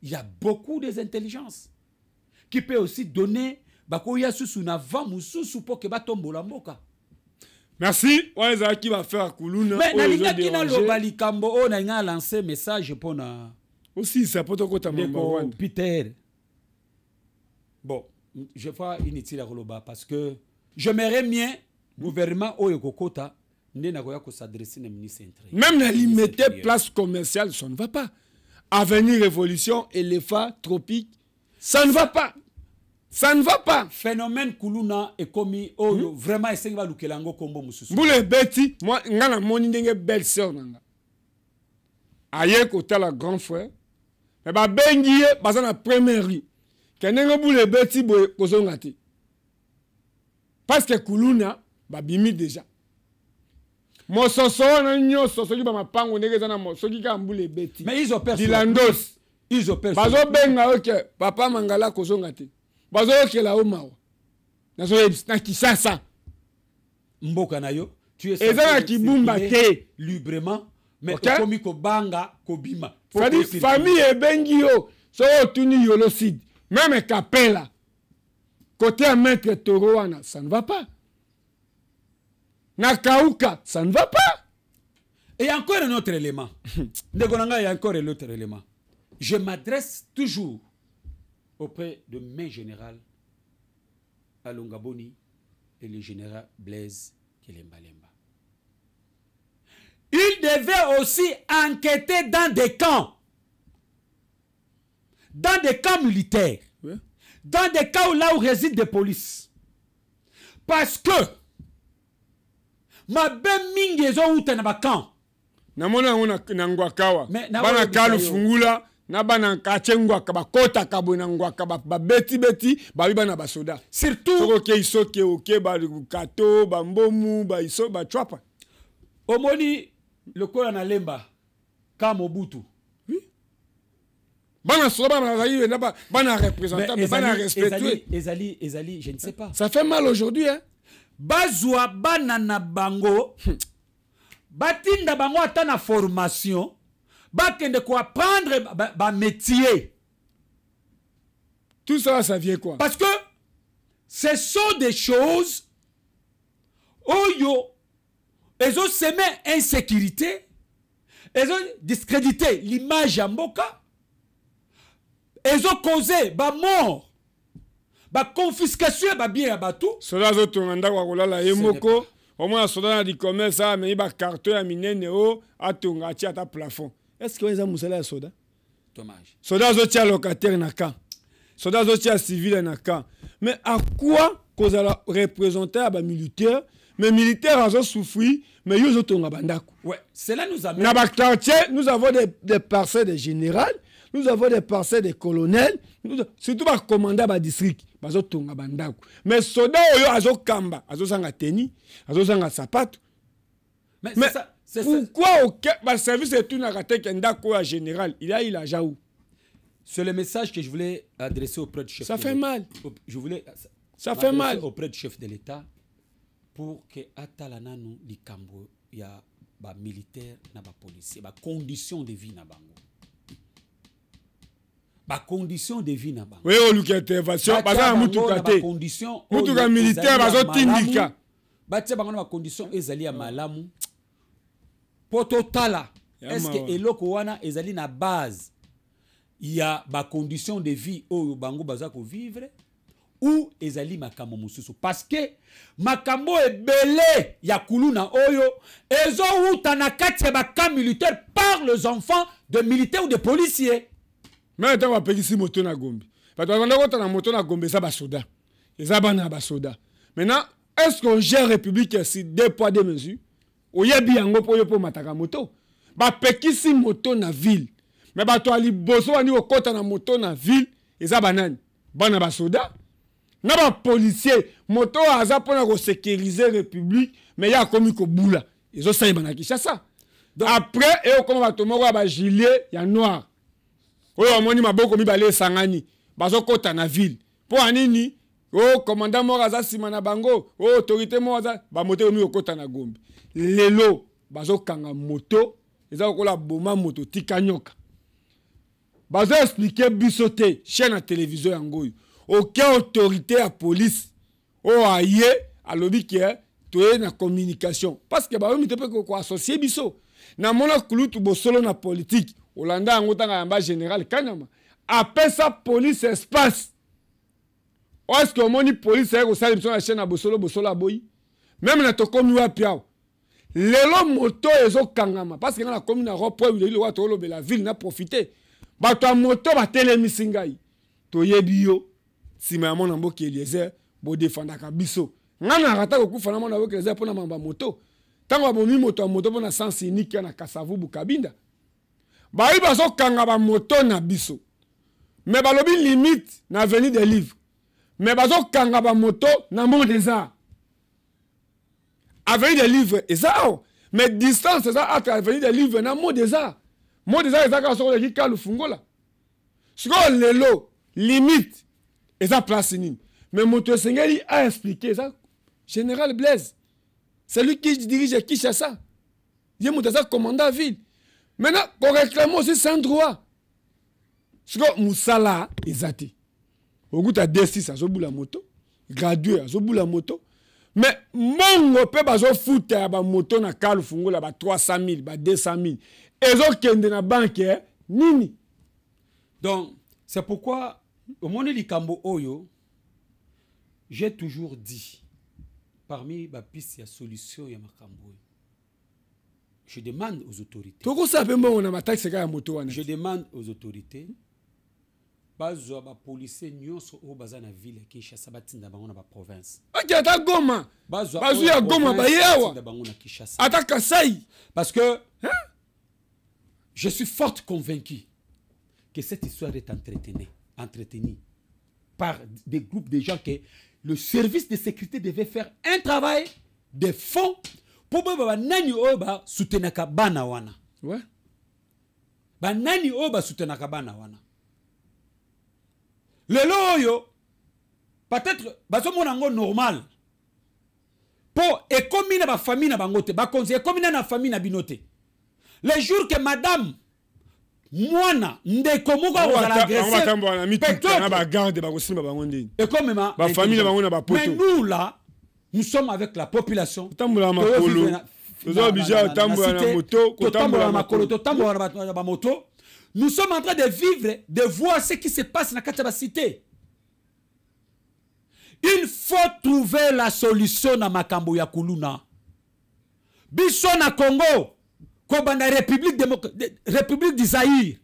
Il y a beaucoup d'intelligence qui peut aussi donner bakoya susu na vamu susu pour que batombola mboka. Merci. Ouais, qui va faire Kuluna. Mais nalinga kina lo balikambo o na nga lancer message pour na aussi ça peut te de Peter. Bon, je vois inutile à roloba parce que je m'aimerais bien gouvernement oyo kokota ndena koya ko s'adresser na ministre intérieur. Même la limiter place commerciale, ça ne va pas. Avenir Révolution, éléphant, tropique, ça ne va pas. Ça ne va pas. Phénomène Kuluna est commis oyo vraiment essayer va lukelango kombo mususu. Boule Betty, moi ngana moni ndenge belle sœur nanga. Aye kota la grand frère. Mais ba bengiye baza na première rue. Kenengo boule Betty boye kozongati. Parce que Kuluna ba bimi déjà. Mososo na nyoso soki ba mapango ndenge za na soki ka mbule Betty. Mais ils opèrent Dilandos. Ils opèrent. Bazo benga OK, papa mangala kozongati. Bazo OK la omawa. Nazo na kisasa. Mboka na yo, tu es ezana kibumba te librement mais komi ko banga kobima. C'est-à-dire famille e bengi yo, so tuni yolocide. Même Capella. Côté à maître Toroana, ça ne va pas. Nakauka, ça ne va pas. Et encore un autre élément. Il y a encore un autre élément. Je m'adresse toujours auprès de mes généraux Alonga Boni et le général Blaise Kelemba Lemba. Il devait aussi enquêter dans des camps. Dans des camps militaires. Oui. Dans des cas où là où résident des polices. Parce que ma ben mingi ezo uta na bakan. Na mona na ngwakawa. Bana kalu fungula na bana kachengwa kabakota kabona ngwaka ba beti ba bana basoda. Surtout OK isoke OK ba kato ba mbomu ba iso ba chwapa. Omoni le kola na lemba kama Mobutu. Oui. Bana soba na bana représentant bana respectué. Ezali, je ne sais pas. Ça fait mal aujourd'hui hein. Bazwa banana bango batinda bango ata na formation bakende ko apprendre ba métier. Tout ça ça vient quoi? Parce que ce sont des choses oyo ezo semer insécurité, ezo discréditer l'image ya mboka, ezo causer ba mort, ba confiscation ba bien ya bato. Cela zo tonganda kwa kolala yemoko au moins soda di commerce a mais ba carton ya minene o atonga ti ata plafond. Est-ce que vous avez musala soda? Dommage. Soda zo ti locataire na camp. Soda zo ti civil na camp. Mais à quoi cause la représenter ba militaire? Mais militaires ont souffert, mais ils ont tonga bandako. Ouais, cela nous amène. Dans le quartier, nous avons des parcelles de général, nous avons des parcelles de colonels, surtout les commandants du district. Ils ont tonga bandako. Mais soda ils ont kamba, ils ont sanga teni, ils ont sanga sapato. Mais ça, pourquoi au service est une attaque ndako à général? Il a jaou. C'est le message que je voulais adresser auprès du chef. Ça fait mal. Je voulais. Ça fait mal auprès du chef de l'État. Pour que atalananu di kambo ya ba militaire na ba policier ba condition de vie na bango ba condition de vie na bango. Oui o luka intervention baza mutuka te condition mutuka militaire bazo tindika ba tia bango na ba condition ezali ya malamu poto tala est-ce que eloko wana ezali na base ya ba condition de vie oyo bango baza ko vivre ou ezali makambo mosusu parce que makambo ebele ya kuluna oyo ezo uta na kati ya baka militaire par les enfants de militaires ou de policiers. Mais tant bapekisi moto na Gombe bato bavanda kota na moto na Gombe eza basoda eza bana basoda. Maintenant est-ce qu'on gère république ici 2 poids 2 mesures oyebi yango po yo po mataka moto bapekisi moto na ville mais bato ali boso bani okota na moto na ville eza banani bana basoda na ba policier moto aza pona ko sécuriser république mais ya komi ko bula ezo saima na Kinshasa. Après et comme bato moko ba gilet ya noir oyo amoni maboko mibale sangani bazo kota na ville po anini o commandant moko aza sima na bango o autorité moko aza ba moto omi okota na Gombe lelo bazo kanga moto eza kola boma moto tikanyoka bazo expliquer bisote chaîne à télévision yango aucune autorité à police o aye alobi ke toye na communication parce que ba omi te pe ko associer biso na mona kulutu bosolo na politique Olanda ngotanga yamba général Kanyama appelle sa police espace. Est-ce que moni police est au salle de la chaîne à bosolo aboyi même na to komi wa piao lelo moto ezo kangama parce que na komi na report où le wato lobe la ville n'a profité bato moto ba telemisi ngai to yebi yo sima mona mboki Eliezer bo defendaka biso ngana rata ko kufa na mona boki Eliezer pona mamba moto tango bomi moto pona sens unique na Kasavubu Kabinda bayi bazo kanga ba moto na biso mais balobi limite na avenue des livres mais bazo kanga ba moto na Mont des Arts avenue des livres ezao mais distance ça entre avenue des livres na Mont des Arts ezaka so le kikalu fungola siko lelo limite eza place nini mais moto sengeli a expliqué ça général Blaise c'est lui qui dirige Kinshasa il moto ça commandant à ville maintenant qu'on réclame aussi sans droit siko musala ezati oguta D6 azobula moto gradué azobula moto mais mongo pe bazo futa ba moto na kalu fungola ba 300 000 ba 200 000 ezo kende na banque nini. Donc c'est pourquoi au monde likambo oyo j'ai toujours dit parmi ba piste ya solution ya makambo je demande aux autorités je demande aux autorités bazo ba policier nyonso o baza na ville ya Kinshasa batinda bango na ba province ata Goma bazo ya Goma ba yewa ata Kasai parce que je suis fort convaincu que cette histoire est entretenue par des groupes de gens que le service de sécurité devait faire un travail de fond pour ba nani oba soutenaka bana wana. Ouais. Ba nani oba soutenaka bana wana. Lelo yo peut-être bazo monango normal. Pour ekomi na ba famille na bangote, ba conseiller ekomi na famille na binote. Le jour que madame mwana ndeko moko ozala agressé na ba garde ba kosimba bango ndini. Et comme ma ba famille na bango na ba poto. Mais nous là nous sommes avec la population. Tambola makolo. Tozo bija tambola na moto, ko tambola makolo, to tambola na moto. Nous sommes en train de vivre, de voir ce qui se passe dans la cité. Il faut trouver la solution dans makambo ya kuluna. Biso na Congo, ko banda République du Zaïre.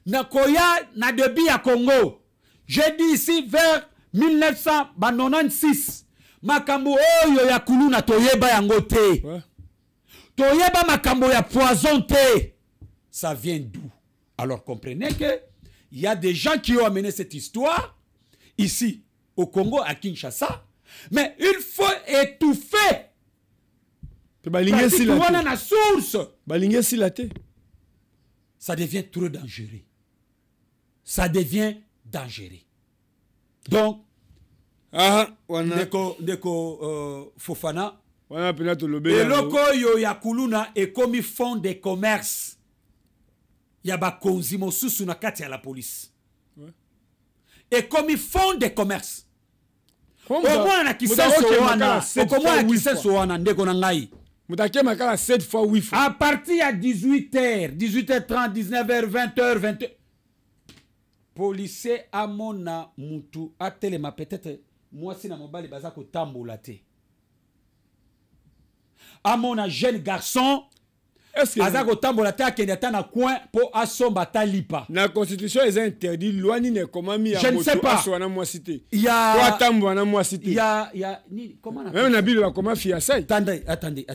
Na koya na debi ya Congo. J'ai dit ici vers 1996. Makambo oyo ya kuluna toyeba yango te. Toyeba makambo ya poison te. Ça vient d'où? Alors comprenez que il y a des gens qui ont amené cette histoire ici au Congo, à Kinshasa, mais il faut étouffer. Ça devient trop dangereux. Ça devient dangereux. Donc, Fofana, et loko yo ya kuluna et comme fond de commerce. Il y a ba konzi mosusu na kati ya la police. Et comme ils font des commerces. Au moins na kiseso wana, au moins na kiseso wana ndeko na ngai. Mutake makala 7 fois 8 fois. À partir à 18h, 18h30, 19h, 20h, 20h. policier amona mutu atelema peut-être moi si na mobali baza ko tambola te. Amona jeune garçon est-ce que aza ko tambola te akende ta na coin pour asomba ta lipa. La constitution est interdit loi ni ne comment mi je ne sais pas. Il y a toi tambola na moi cité. Il y a ni comment on appelle même na bilo comment fiancé. Attendez,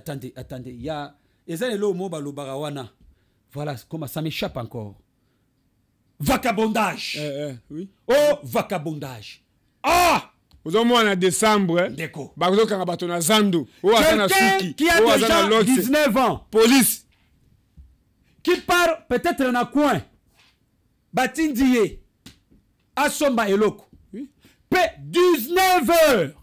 il y a ezali lo mo ba lo barawana. Voilà comment ça m'échappe encore. Vagabondage. Oui. Oh, vagabondage. Ah! Vous avez en décembre. Déco. Quelqu'un qui a déjà 19 ans. Police. Qui part peut-être dans un coin. Batindiye. Asomba eloko. Oui. 19 heures.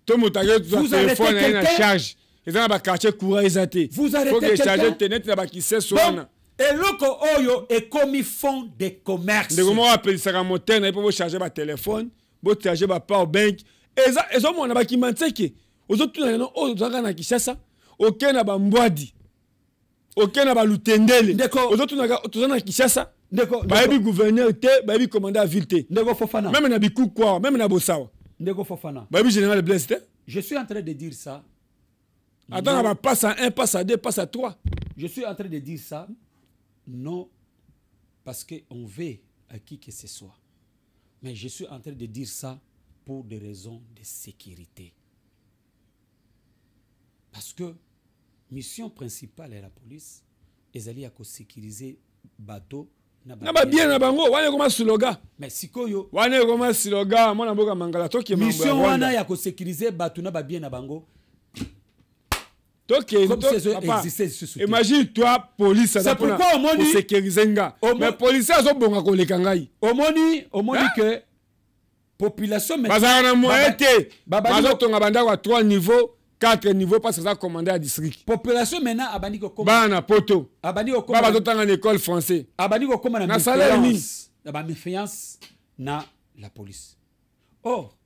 Vous arrêtez quelqu'un. Vous arrêtez quelqu'un. Et loko oyo est commis fond de commerce. De comment appeler ça moteur na pour charger ba téléphone, pour charger ba power bank. Et on a ba ki manteke. Ozotu na no o zanga na Kishasa. Oké na ba mbwadi. Oké na ba lutendele. Ozotu na Kishasa. Ba bi gouverneur te, ba bi commandant à ville te. Ndeko Fofana. Même na biku quoi, même na Bosawa. Ndeko Fofana. Ba bi général Blaise te. Je suis en train de dire ça. Attends, on va passer à 1, passe à 2, passe à 3. Je suis en train de dire ça. Non, parce qu'on veut à qui que ce soit. Mais je suis en train de dire ça pour des raisons de sécurité. Parce que mission principale de la police, ils allaient à sécuriser bateau. Bien na bango, wana koma slogan. Mais sikoyo, wana koma slogan, mona boka mangala to ki mission wana ya ko sécuriser bateau na ba bien na bango. Imagine toi police c'est pourquoi pour sécuriser nga mais police azo bonga ko leka ngai omoni que population mais bazana moete bazo tonga banda kwa 3 niveaux 4 niveaux parce que ça commandé à district population maintenant abandi ko bana poto abandi ko bazo tanga na école français abandi ko koma na salaire ni na ba méfiance na la police. Or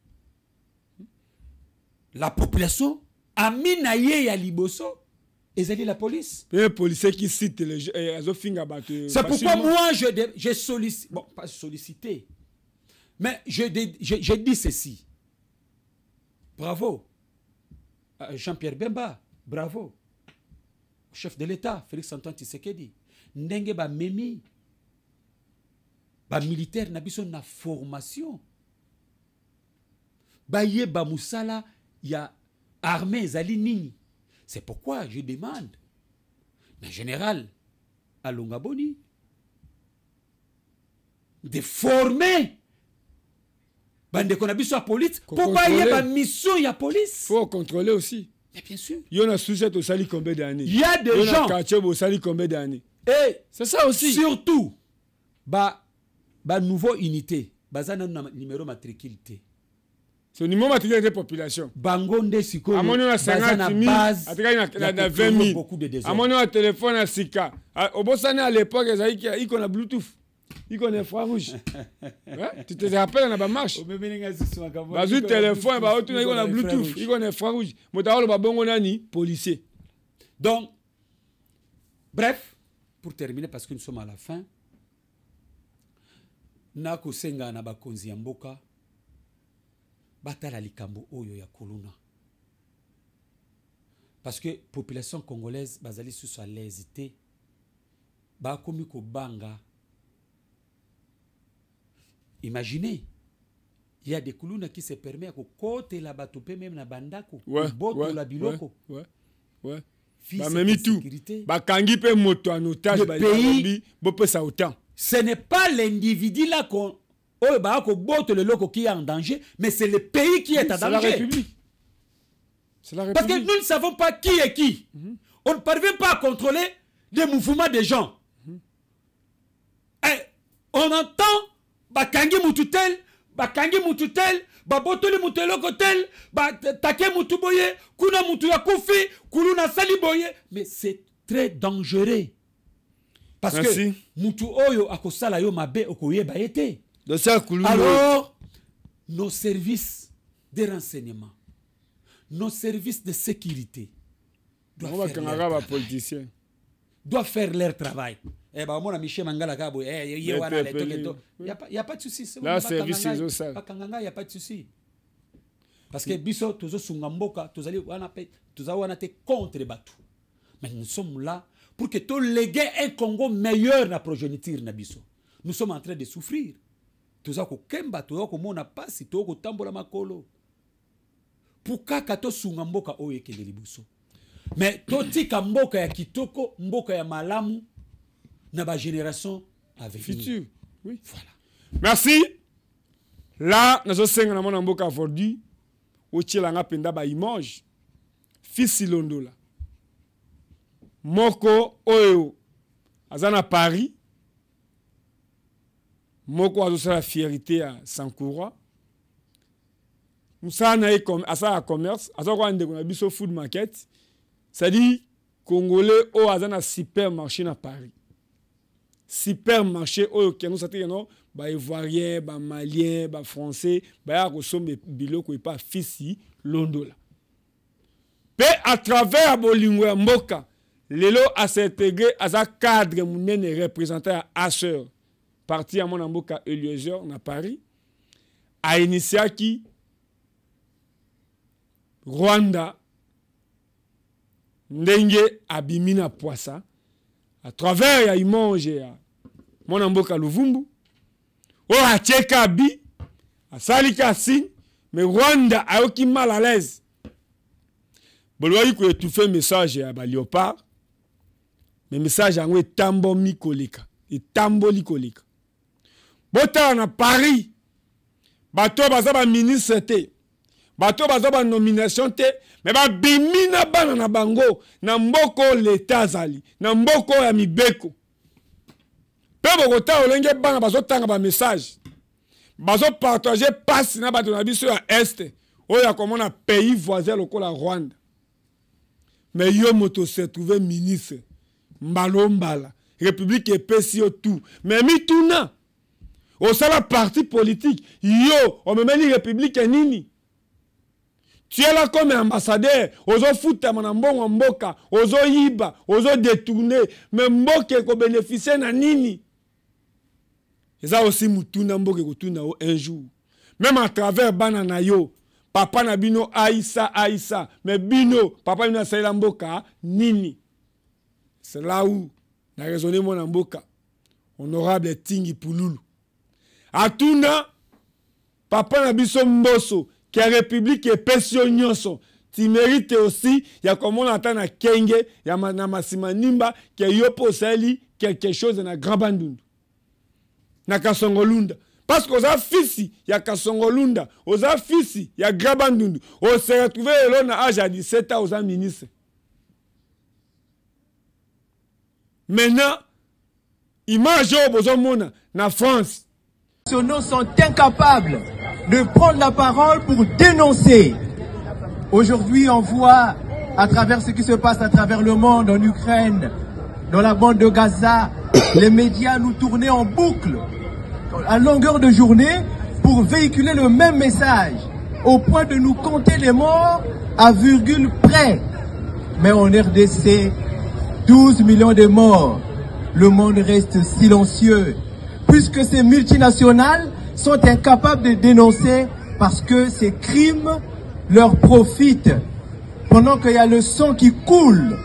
la population Amina ye ya liboso, ezali la police. Les policiers qui citent les c'est pourquoi moi je sollicite, bon pas sollicité, mais je dis ceci. Bravo, Jean-Pierre Bemba, bravo, chef de l'État Félix Antoine Tshisekedi. Ndenge ba memi, ba militaire na biso na formation, ba ye ba musala ya armée zali nini. C'est pourquoi je demande le général Alonga Boni de former bande qu'on a besoin de police pour pas y avoir mission ya police. Faut contrôler aussi. Mais bien sûr. Il y a sous-set au sali combien d'années. Il y a des gens quartier au sali combien d'années. Et c'est ça aussi. Surtout ba nouveau unité bazana numéro matricule. C'est le numéro matricule de population. Bangonde siko. À mon nom à 50 000, à 20 000. À mon nom à téléphone à Sika. Au Bossane à l'époque, il connaît Bluetooth. Il connaît infrarouge. Tu te rappelles, on a marche. Bazou téléphone, il connaît Bluetooth. Il connaît infrarouge. Motaro ba bongo nani policier. Donc, bref, pour terminer parce que nous sommes à la fin. Nako senga na bakonzi ya mboka. Batala likambo oyo ya koluna. Parce que population congolaise bazali sous à l'aise té ba komi ko banga. Imaginez, il y a des koluna qui se permet ko côté la batopé même na bandako, boto la biloko. Ouais. Ba memi tout. Ba kangi pe moto en otage ba li bo pe sa autant. Ce n'est pas l'individu là qu'on le qui est en danger, mais c'est le pays qui est en danger. C'est la République. Parce que nous ne savons pas qui est qui. On ne parvient pas à contrôler les mouvements des gens. Et on entend Bakangi Moututel, Babotoli Mouteloko tel, Take Moutuboye, Kuna Moutuya Koufi, Kuluna Saliboye. Mais c'est très dangereux. Parce que Moutou Oyo akosala yo mabe okoye ba été. Alors, nos services de renseignement, nos services de sécurité doivent faire leur travail. Eh bah mon Michel Mangala Kabo, il y a pas de souci. Là service c'est ça. Pas Kanganga, il y a pas de souci. Parce que biso tozo sungamboka, tozali wana pe, toza wana te contre batu. Mais nous sommes là pour que to léguer un Congo meilleur na progéniture na biso. Nous sommes en train de souffrir. Toza ko kemba, toza ko mona pasi, toza ko tambola makolo. Pour kaka to sungamboka oye ke libuso. Mais to tika mboka ya kitoko, mboka ya malamu na ba génération avec futur. Oui. Voilà. Merci. Là, nous sommes dans mon mboka aujourd'hui. Au Tchilanga penda ba image. Fils Londo là. Moko oyo azana Paris. Moko azo la fierté à Sankoura. Moussa na comme asa commerce, asa ko ande ko biso food market. C'est-à-dire Congolais o azana supermarché na Paris. Supermarché oyo keno sati no ba ivoirien, ba malien, ba français, ba ya ko sombe biloko e pas fisi Londo là. Pe à travers bolingo mboka, lelo a s'intégrer à sa cadre munene représentant à Asseur, parti à mon mboka Eliezer na Paris, a initié qui Rwanda ndenge abimina poisa à travers ya image ya mon mboka Luvumbu o acheka bi asalika signe mais Rwanda a aucun mal à l'aise boloi ko étouffer message ya ba léopard mais message en tambo mikoleka et tambo likoleka bota na Paris bato baza ba ministre te bato baza ba nomination te mais ba bimina bana na bango na mboko l'état zali na mboko ya mibeko pe bokota olenge bana bazo tanga ba message bazo partager passe na bato na biso ya est oya komona pays voisin lokola Rwanda mais yo moto se trouver ministre mbalombala république epesi yo tout mais mituna au sala parti politique yo on me meni république nini. Tu es là comme ambassadeur, ozo futa manambongo mboka, ozo yiba, ozo détourner, mais mboka ko bénéficier na nini. Et ça aussi mutuna mboka ko tuna un jour. Même à travers banana yo, papa na bino Aïssa, mais bino, papa bino saïla mboka nini. C'est là où na raisonné mon mboka. Honorable Tingi Pululu. Atuna papa na biso mboso que la République est pension, tu mérites aussi, il y a comme on entend na Kenge, il y a na Masimanimba, qui a yoposali quelque chose dans Grand Bandundu. Na Kasongolunda. Parce qu'aux fils, il y a Kasongolunda, aux fils, il y a Grand Bandundu. On s'est retrouvé là na âge à 17 ans aux ministres. Maintenant, image au besoin mona na France. Nos nationaux sont incapables de prendre la parole pour dénoncer. Aujourd'hui, on voit à travers ce qui se passe à travers le monde, en Ukraine, dans la bande de Gaza, les médias nous tourner en boucle à longueur de journée pour véhiculer le même message, au point de nous compter les morts à virgule près. Mais en RDC, 12 millions de morts. Le monde reste silencieux, puisque ces multinationales sont incapables de dénoncer parce que ces crimes leur profitent. Pendant qu'il y a le sang qui coule,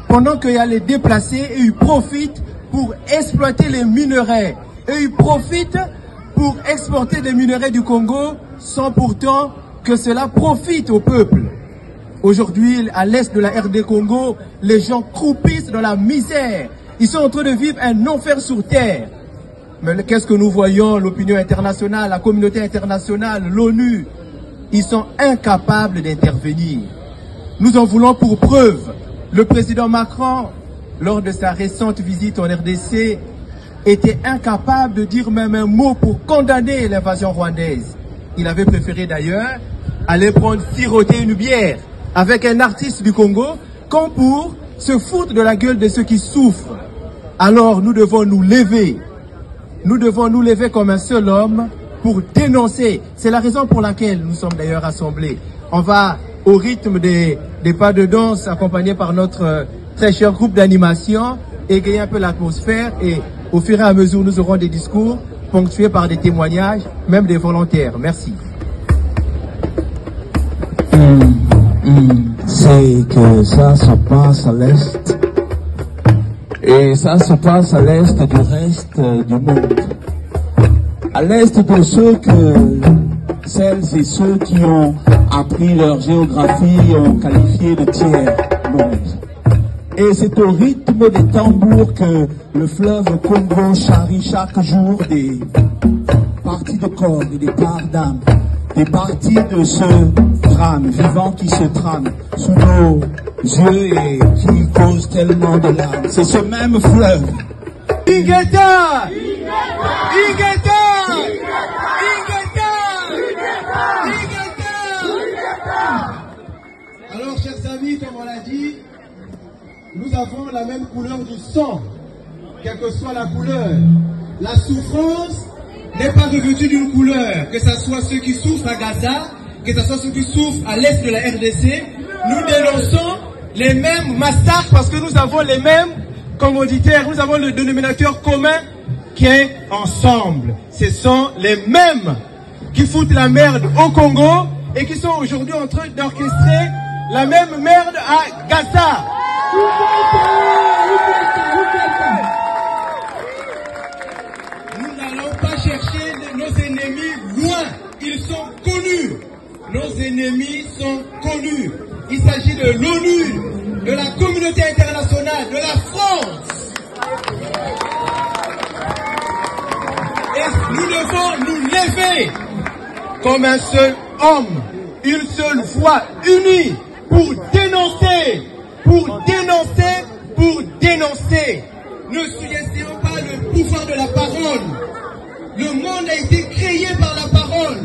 pendant qu'il y a les déplacés, et ils profitent pour exploiter les minerais. Et ils profitent pour exporter des minerais du Congo sans pourtant que cela profite au peuple. Aujourd'hui, à l'est de la RD Congo, les gens croupissent dans la misère. Ils sont en train de vivre un enfer sur terre. Mais qu'est-ce que nous voyons? L'opinion internationale, la communauté internationale, l'ONU, ils sont incapables d'intervenir. Nous en voulons pour preuve. Le président Macron, lors de sa récente visite en RDC, était incapable de dire même un mot pour condamner l'invasion rwandaise. Il avait préféré d'ailleurs aller prendre siroter une bière avec un artiste du Congo, comme pour se foutre de la gueule de ceux qui souffrent. Alors nous devons nous lever. Nous devons nous lever comme un seul homme pour dénoncer. C'est la raison pour laquelle nous sommes d'ailleurs rassemblés. On va au rythme des pas de danse accompagnés par notre très cher groupe d'animation égayer un peu l'atmosphère et au fur et à mesure, nous aurons des discours ponctués par des témoignages, même des volontaires. Merci. C'est que ça se passe à l'Est. Et ça se passe à l'Est du reste du monde. À l'Est de celles et ceux qui ont appris leur géographie et ont qualifié de tiers monde. Et c'est au rythme des tambours que le fleuve Congo charrie chaque jour des parties de corps et des parts d'âme, des parties de ce drame vivant qui se trame sous nos yeux et qui cause tellement de larmes. C'est ce même fleuve. Ingeta! Alors, chers amis, comme on l'a dit, nous avons la même couleur du sang, quelle que soit la couleur. La souffrance n'est pas revêtue d'une couleur, que ce soit ceux qui souffrent à Gaza, que ce soit ceux qui souffrent à l'est de la RDC. Nous dénonçons les mêmes massacres parce que nous avons les mêmes commoditaires, nous avons le dénominateur commun qui est ensemble. Ce sont les mêmes qui foutent la merde au Congo et qui sont aujourd'hui en train d'orchestrer la même merde à Gaza. Nous n'allons pas chercher nos ennemis loin, ils sont connus. Nos ennemis sont connus. Il s'agit de l'ONU, de la communauté internationale, de la France. Et nous devons nous lever comme un seul homme, une seule voix unie pour dénoncer, pour dénoncer, pour dénoncer. Ne sous-estimons pas le pouvoir de la parole. Le monde a été créé par la parole.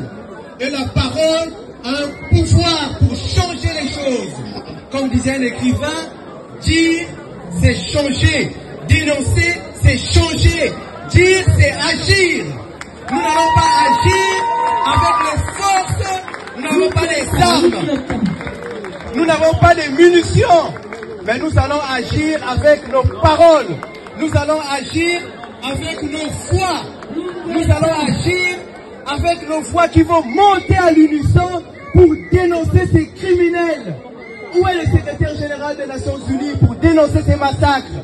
Et la parole a un pouvoir pour changer les choses. Comme disait un écrivain, dire c'est changer, dénoncer c'est changer, dire c'est agir. Nous n'allons pas agir avec les forces, nous n'avons pas les armes, nous n'avons pas les munitions, mais nous allons agir avec nos paroles, nous allons agir avec nos voix, nous allons agir avec nos voix qui vont monter à l'unisson pour dénoncer ces criminels. Où est le secrétaire général des Nations Unies pour dénoncer ces massacres?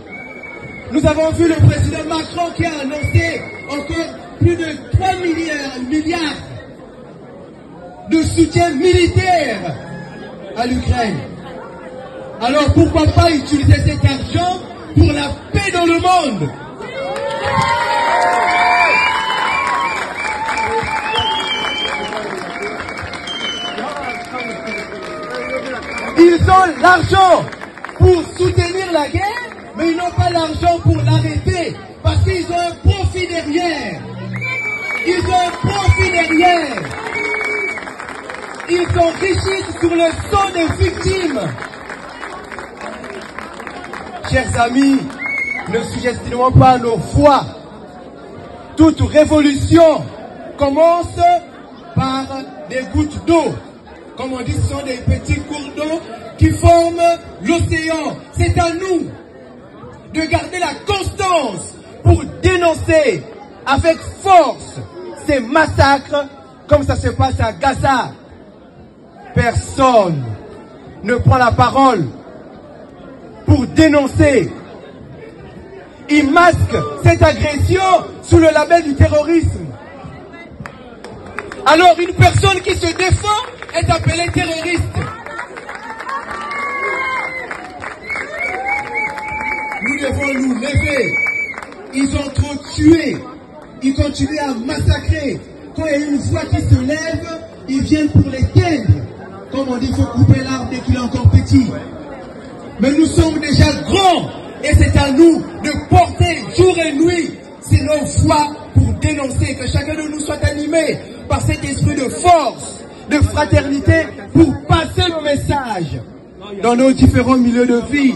Nous avons vu le président Macron qui a annoncé encore plus de 3 milliards de soutien militaire à l'Ukraine. Alors pourquoi pas utiliser cet argent pour la paix dans le monde? Ils ont l'argent pour soutenir la guerre, mais ils n'ont pas l'argent pour l'arrêter, parce qu'ils ont un profit derrière. Ils ont un profit derrière. Ils s'enrichissent sur le sang des victimes. Chers amis, ne sous-estimons pas nos voix. Toute révolution commence par des gouttes d'eau. Comme on dit, ce sont des petits cours d'eau qui forment l'océan. C'est à nous de garder la constance pour dénoncer avec force ces massacres comme ça se passe à Gaza. Personne ne prend la parole pour dénoncer. Ils masquent cette agression sous le label du terrorisme. Alors une personne qui se défend est appelée terroriste. Nous devons nous lever. Ils ont trop tué. Ils continuent à massacrer. Quand il y a une voix qui se lève, ils viennent pour l'éteindre. Comme on dit, il faut couper l'arbre dès qu'il est encore petit. Mais nous sommes déjà grands. Et c'est à nous de porter jour et nuit ces nos voix pour dénoncer. Que chacun de nous soit animé par cet esprit de force, de fraternité, pour passer le message dans nos différents milieux de vie,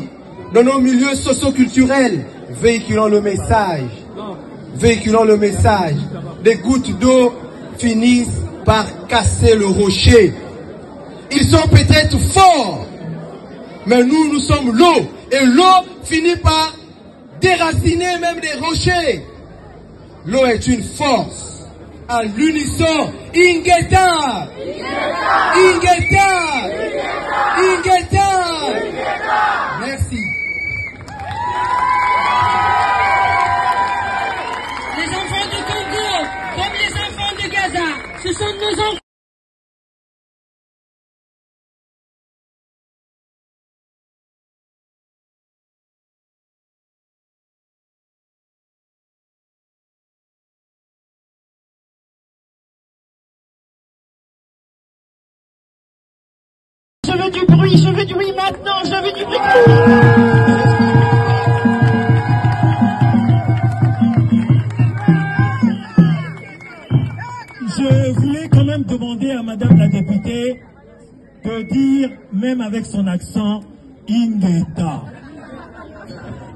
dans nos milieux socio-culturels, véhiculant le message. Véhiculant le message. Des gouttes d'eau finissent par casser le rocher. Ils sont peut-être forts, mais nous sommes l'eau. Et l'eau finit par déraciner même des rochers. L'eau est une force. À l'unisson, Ingeta! Ingeta! Ingeta! Merci. Les enfants du Congo, comme les enfants de Gaza, ce sont nos enfants. Je veux du bruit maintenant, je veux du bruit. Je voulais quand même demander à Madame la députée de dire, même avec son accent, Ingeta.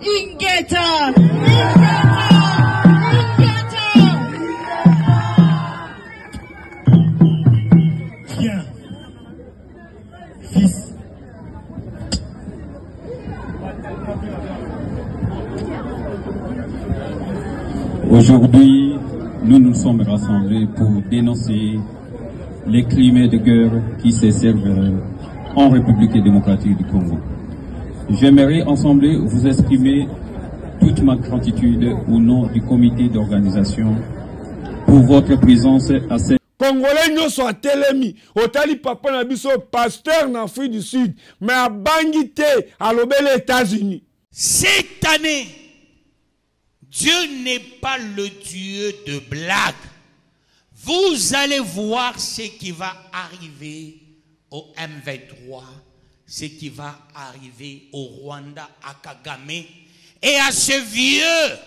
Ingeta! Tiens, fils. Aujourd'hui, nous nous sommes rassemblés pour dénoncer les climats de guerre qui s'exercent en République démocratique du Congo. J'aimerais ensemble vous exprimer toute ma gratitude au nom du comité d'organisation pour votre présence à cette... Congolais nous sont telemi, otali papa na biso pasteur en Afrique du Sud, mais à Bangité, à les États-Unis. Cette année, Dieu n'est pas le Dieu de blagues. Vous allez voir ce qui va arriver au M23, ce qui va arriver au Rwanda, à Kagame et à ce vieux,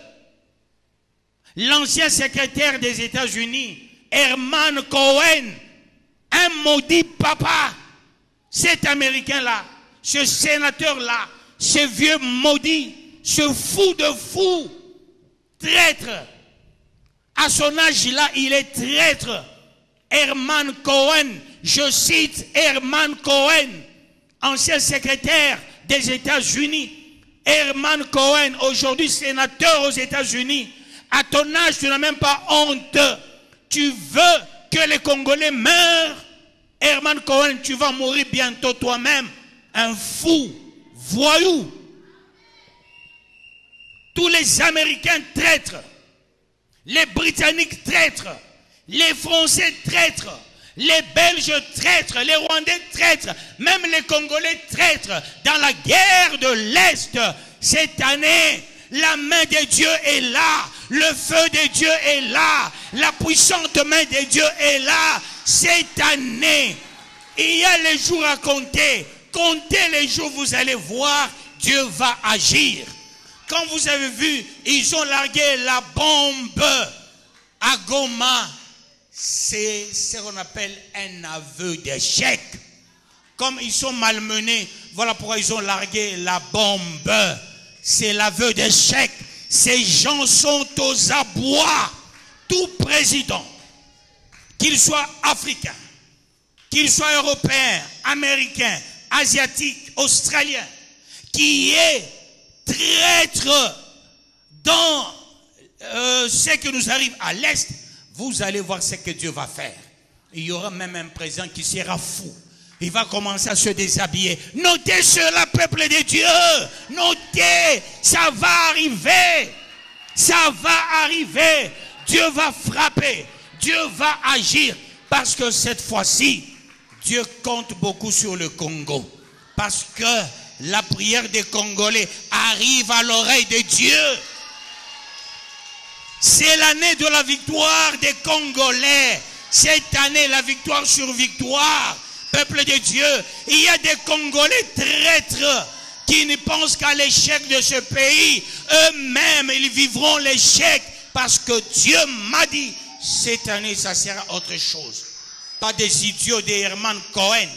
l'ancien secrétaire des États-Unis, Herman Cohen, un maudit papa, cet Américain-là, ce sénateur-là, ce vieux maudit, ce fou de fou, traître. À son âge-là, il est traître. Herman Cohen, je cite Herman Cohen, ancien secrétaire des États-Unis. Herman Cohen, aujourd'hui sénateur aux États-Unis. À ton âge, tu n'as même pas honte. Tu veux que les Congolais meurent. Herman Cohen, tu vas mourir bientôt toi-même. Un fou, voyou. Tous les Américains traîtres, les Britanniques traîtres, les Français traîtres, les Belges traîtres, les Rwandais traîtres, même les Congolais traîtres dans la guerre de l'Est. Cette année, la main de Dieu est là, le feu de Dieu est là, la puissante main de Dieu est là. Cette année, il y a les jours à compter. Comptez les jours, vous allez voir, Dieu va agir. Quand vous avez vu, ils ont largué la bombe à Goma. C'est ce qu'on appelle un aveu d'échec. Comme ils sont malmenés, voilà pourquoi ils ont largué la bombe. C'est l'aveu d'échec. Ces gens sont aux abois. Tout président, qu'il soit africain, qu'il soit européen, américain, asiatique, australien, qui est traître dans ce qui nous arrive à l'Est, vous allez voir ce que Dieu va faire. Il y aura même un président qui sera fou. Il va commencer à se déshabiller. Notez cela, peuple de Dieu. Notez, ça va arriver. Ça va arriver. Dieu va frapper. Dieu va agir. Parce que cette fois-ci, Dieu compte beaucoup sur le Congo. Parce que la prière des Congolais arrive à l'oreille de Dieu. C'est l'année de la victoire des Congolais. Cette année, la victoire sur victoire. Peuple de Dieu, il y a des Congolais traîtres qui ne pensent qu'à l'échec de ce pays. Eux-mêmes, ils vivront l'échec parce que Dieu m'a dit, cette année, ça sera autre chose. Pas des idiots de Herman Cohen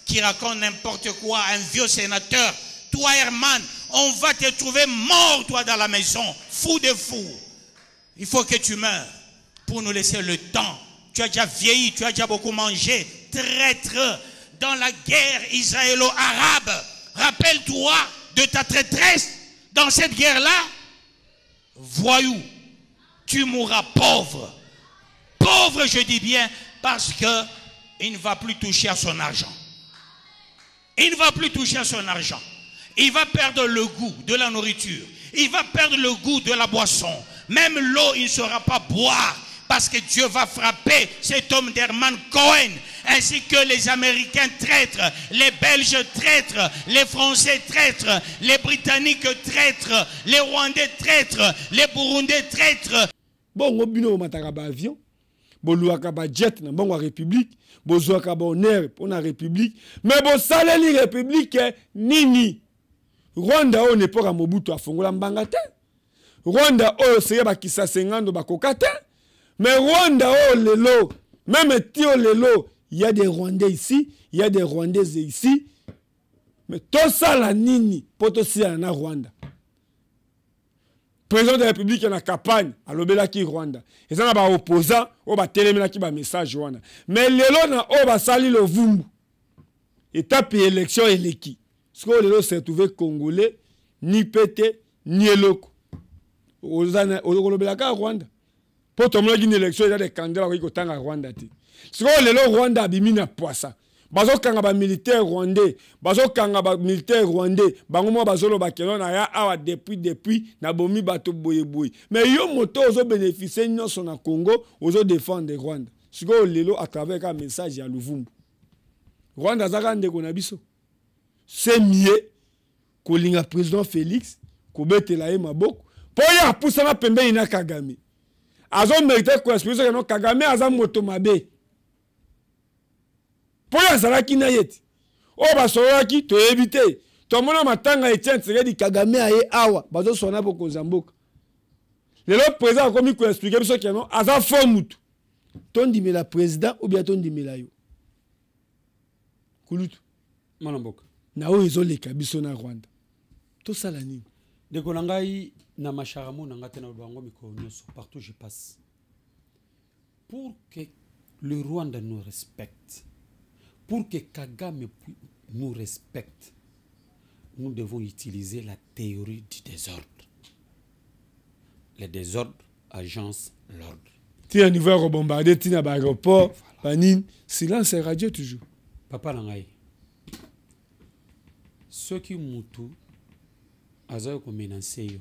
qui racontent n'importe quoi, un vieux sénateur. Toi, Herman, on va te trouver mort, toi, dans la maison. Fou de fou. Il faut que tu meurs pour nous laisser le temps. Tu as déjà vieilli, tu as déjà beaucoup mangé. Traître dans la guerre israélo-arabe. Rappelle-toi de ta traîtresse dans cette guerre-là. voyou, tu mourras pauvre. Pauvre, je dis bien, parce que il ne va plus toucher à son argent. Il ne va plus toucher à son argent. Il va perdre le goût de la nourriture. Il va perdre le goût de la boisson. Même l'eau, il ne saura pas boire. Parce que Dieu va frapper cet homme d'Herman Cohen, ainsi que les Américains traîtres, les Belges traîtres, les Français traîtres, les Britanniques traîtres, les Rwandais traîtres, les Burundais traîtres. Bon, on bino mataka ba avion, bon louaka ba jet na bongo république, bon zouaka ba honneur pour la république, mais bon saleli république nini. Rwanda on n'est pas à Mobutu a fongola mbangate. Rwanda o seye ba kisa sengando ba kokate. Mais Rwanda, oh lelo, même Tio lelo, il y a des Rwandais ici, il y a des Rwandaises ici. Mais tout ça, la nini, pour aussi en Rwanda. Président de la République, il y a une campagne, à l'obéla qui Rwanda. Et ça, il y a des opposants, il y a des message Rwanda. Mais lelo, il y a sali le vumbu. Étape élection et l'équipe. Parce que lelo s'est trouvé congolais, ni pété, ni eloko. Au l'obéla qui Rwanda. Pour tout le monde, une élection, il y a des candidats qui sont en Rwanda. Si le Rwanda a mis un poisson, bazo kanga militaire rwandais, bazo kanga militaire rwandais, bango bazolo bakelo na ya awa depuis na bomi bato boye. Mais yo moto ozo bénéficier nyonso na Congo, ozo défendre Rwanda. Si lelo à travers un message ya Luvumbu. Rwanda zaka ndeko na biso. C'est mieux ko linga président Félix ko betela ye maboko. Po ya poussa na pembe ina Kagame. Azon mérité quoi expliquer que Kagame azam moto mabe. Pour ya salaki na yeti. O ba soraki to éviter. To mona matanga Etienne Tshisekedi Kagame aye awa bazo sona boko zamboka. Le président comme il expliquer biso que non azam fo mutu. Tondi me la président ou bien tondi me la yo. Kulutu. Manamboka. Na o ezoleka biso na Rwanda. To sala nini? De Kolangai na macharamo na ngate na bango miko nyoso partout je passe. Pour que le Rwanda nous respecte, pour que Kagame nous respecte, nous devons utiliser la théorie du désordre. Le désordre agence l'ordre. Si on va rebombarder tina ba aéroport, panine, silence et radio toujours. Papa Langai. Ceux qui moutou azayo ko menancer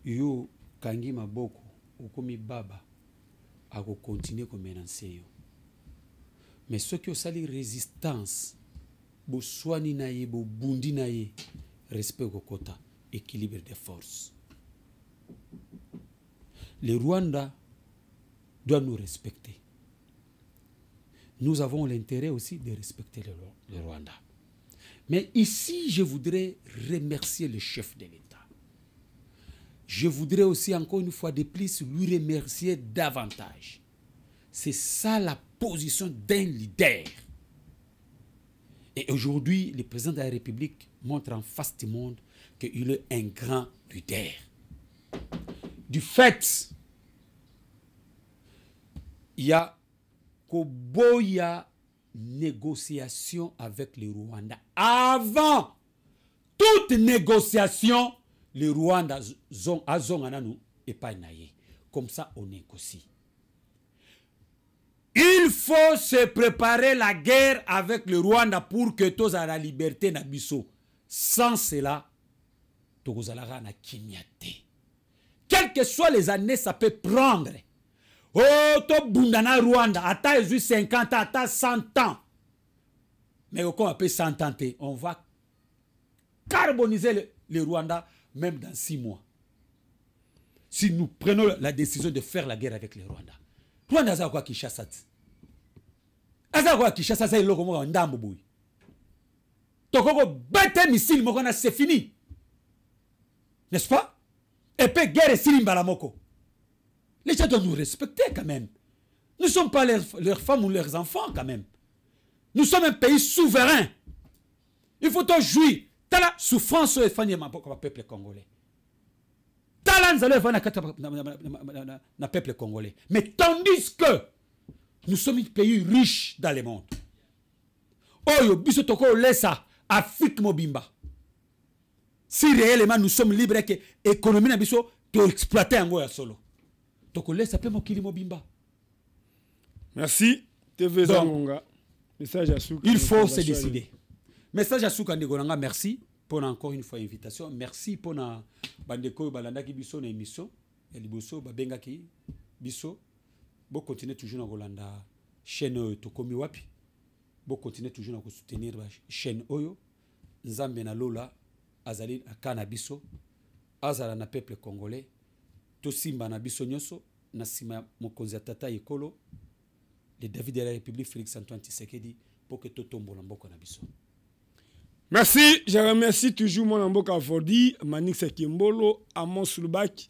yo kangi maboko okomi baba ako continuer ko menancer yo. Mais ceux qui ont sali résistance bo soani na ye bo bundi na ye respect ko kota équilibre des forces. Le Rwanda doit nous respecter. Nous avons l'intérêt aussi de respecter le Rwanda. Mais ici, je voudrais remercier le chef de l'État. Je voudrais aussi, encore une fois de plus, lui remercier davantage. C'est ça la position d'un leader. Et aujourd'hui, le président de la République montre en face du monde qu'il est un grand leader. Du fait, il y a Koboya négociation avec le Rwanda. Avant toute négociation, le Rwanda a zongananu et pas naïe. Comme ça, on négocie. Il faut se préparer la guerre avec le Rwanda pour que tous aient la liberté nabiso. Sans cela, tous aura na kinyate. Quelles que soient les années, ça peut prendre. Oh, to bundana Rwanda, ata 50 ans, ata 100 ans. Mais quand on peut 100 ans, on va carboniser le Rwanda même dans 6 mois. Si nous prenons la décision de faire la guerre avec le Rwanda. Rwanda za kwa Kinshasa. Aza kwa Kinshasa c'est le comme ndambo boy. Tokoko bete missile mokona c'est fini. N'est-ce pas? Et puis guerre silimba la moko. Les gens doivent nous respecter quand même. Nous ne sommes pas leurs femmes ou leurs enfants quand même. Nous sommes un pays souverain. Il faut en jouir. T'as la souffrance et famille comme peuple congolais. T'as la peuple congolais. Mais tandis que nous sommes un pays riche dans le monde. Oh yo biso toko lesa Afrique mobimba. Si réellement nous sommes libres que l'économie na biso to exploiter yango ya solo. Donc on laisse appeler mokili mobimba. Merci. TV Zangonga. Message à Souka. Il faut se décider. Message à Souka Ndegolanga, merci pour encore une fois invitation. Merci pour na bandeko balanda ki biso na émission. Ya liboso babenga ki biso. Bo continuer toujours na Rolanda chaîne Tokomi Wapi. Bo continuer toujours na soutenir la chaîne Oyo. Nzambe na Lola azali akana biso. Azala na peuple congolais. To simba na biso nyoso na sima mokonzi tata ekolo. Le David de la République Félix Antoine Tshisekedi pour que tout tombe en boko na biso. Merci, je remercie toujours mon Amboka Fordi, Manix Kimbolo, Amon Soulbak.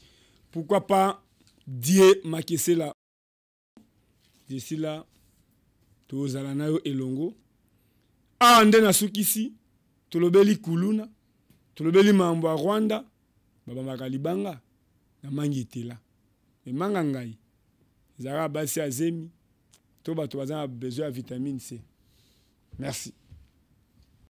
Pourquoi pas Dieu Makesela. D'ici là, Tozalanayo Elongo. Ande na Sukisi, Tolobeli Kuluna, Tolobeli Mambo à Rwanda, Baba Makalibanga, na Mangitela. Mais Mangangai, Zara Bassi Azemi. Tout le monde a besoin de vitamine C. Merci.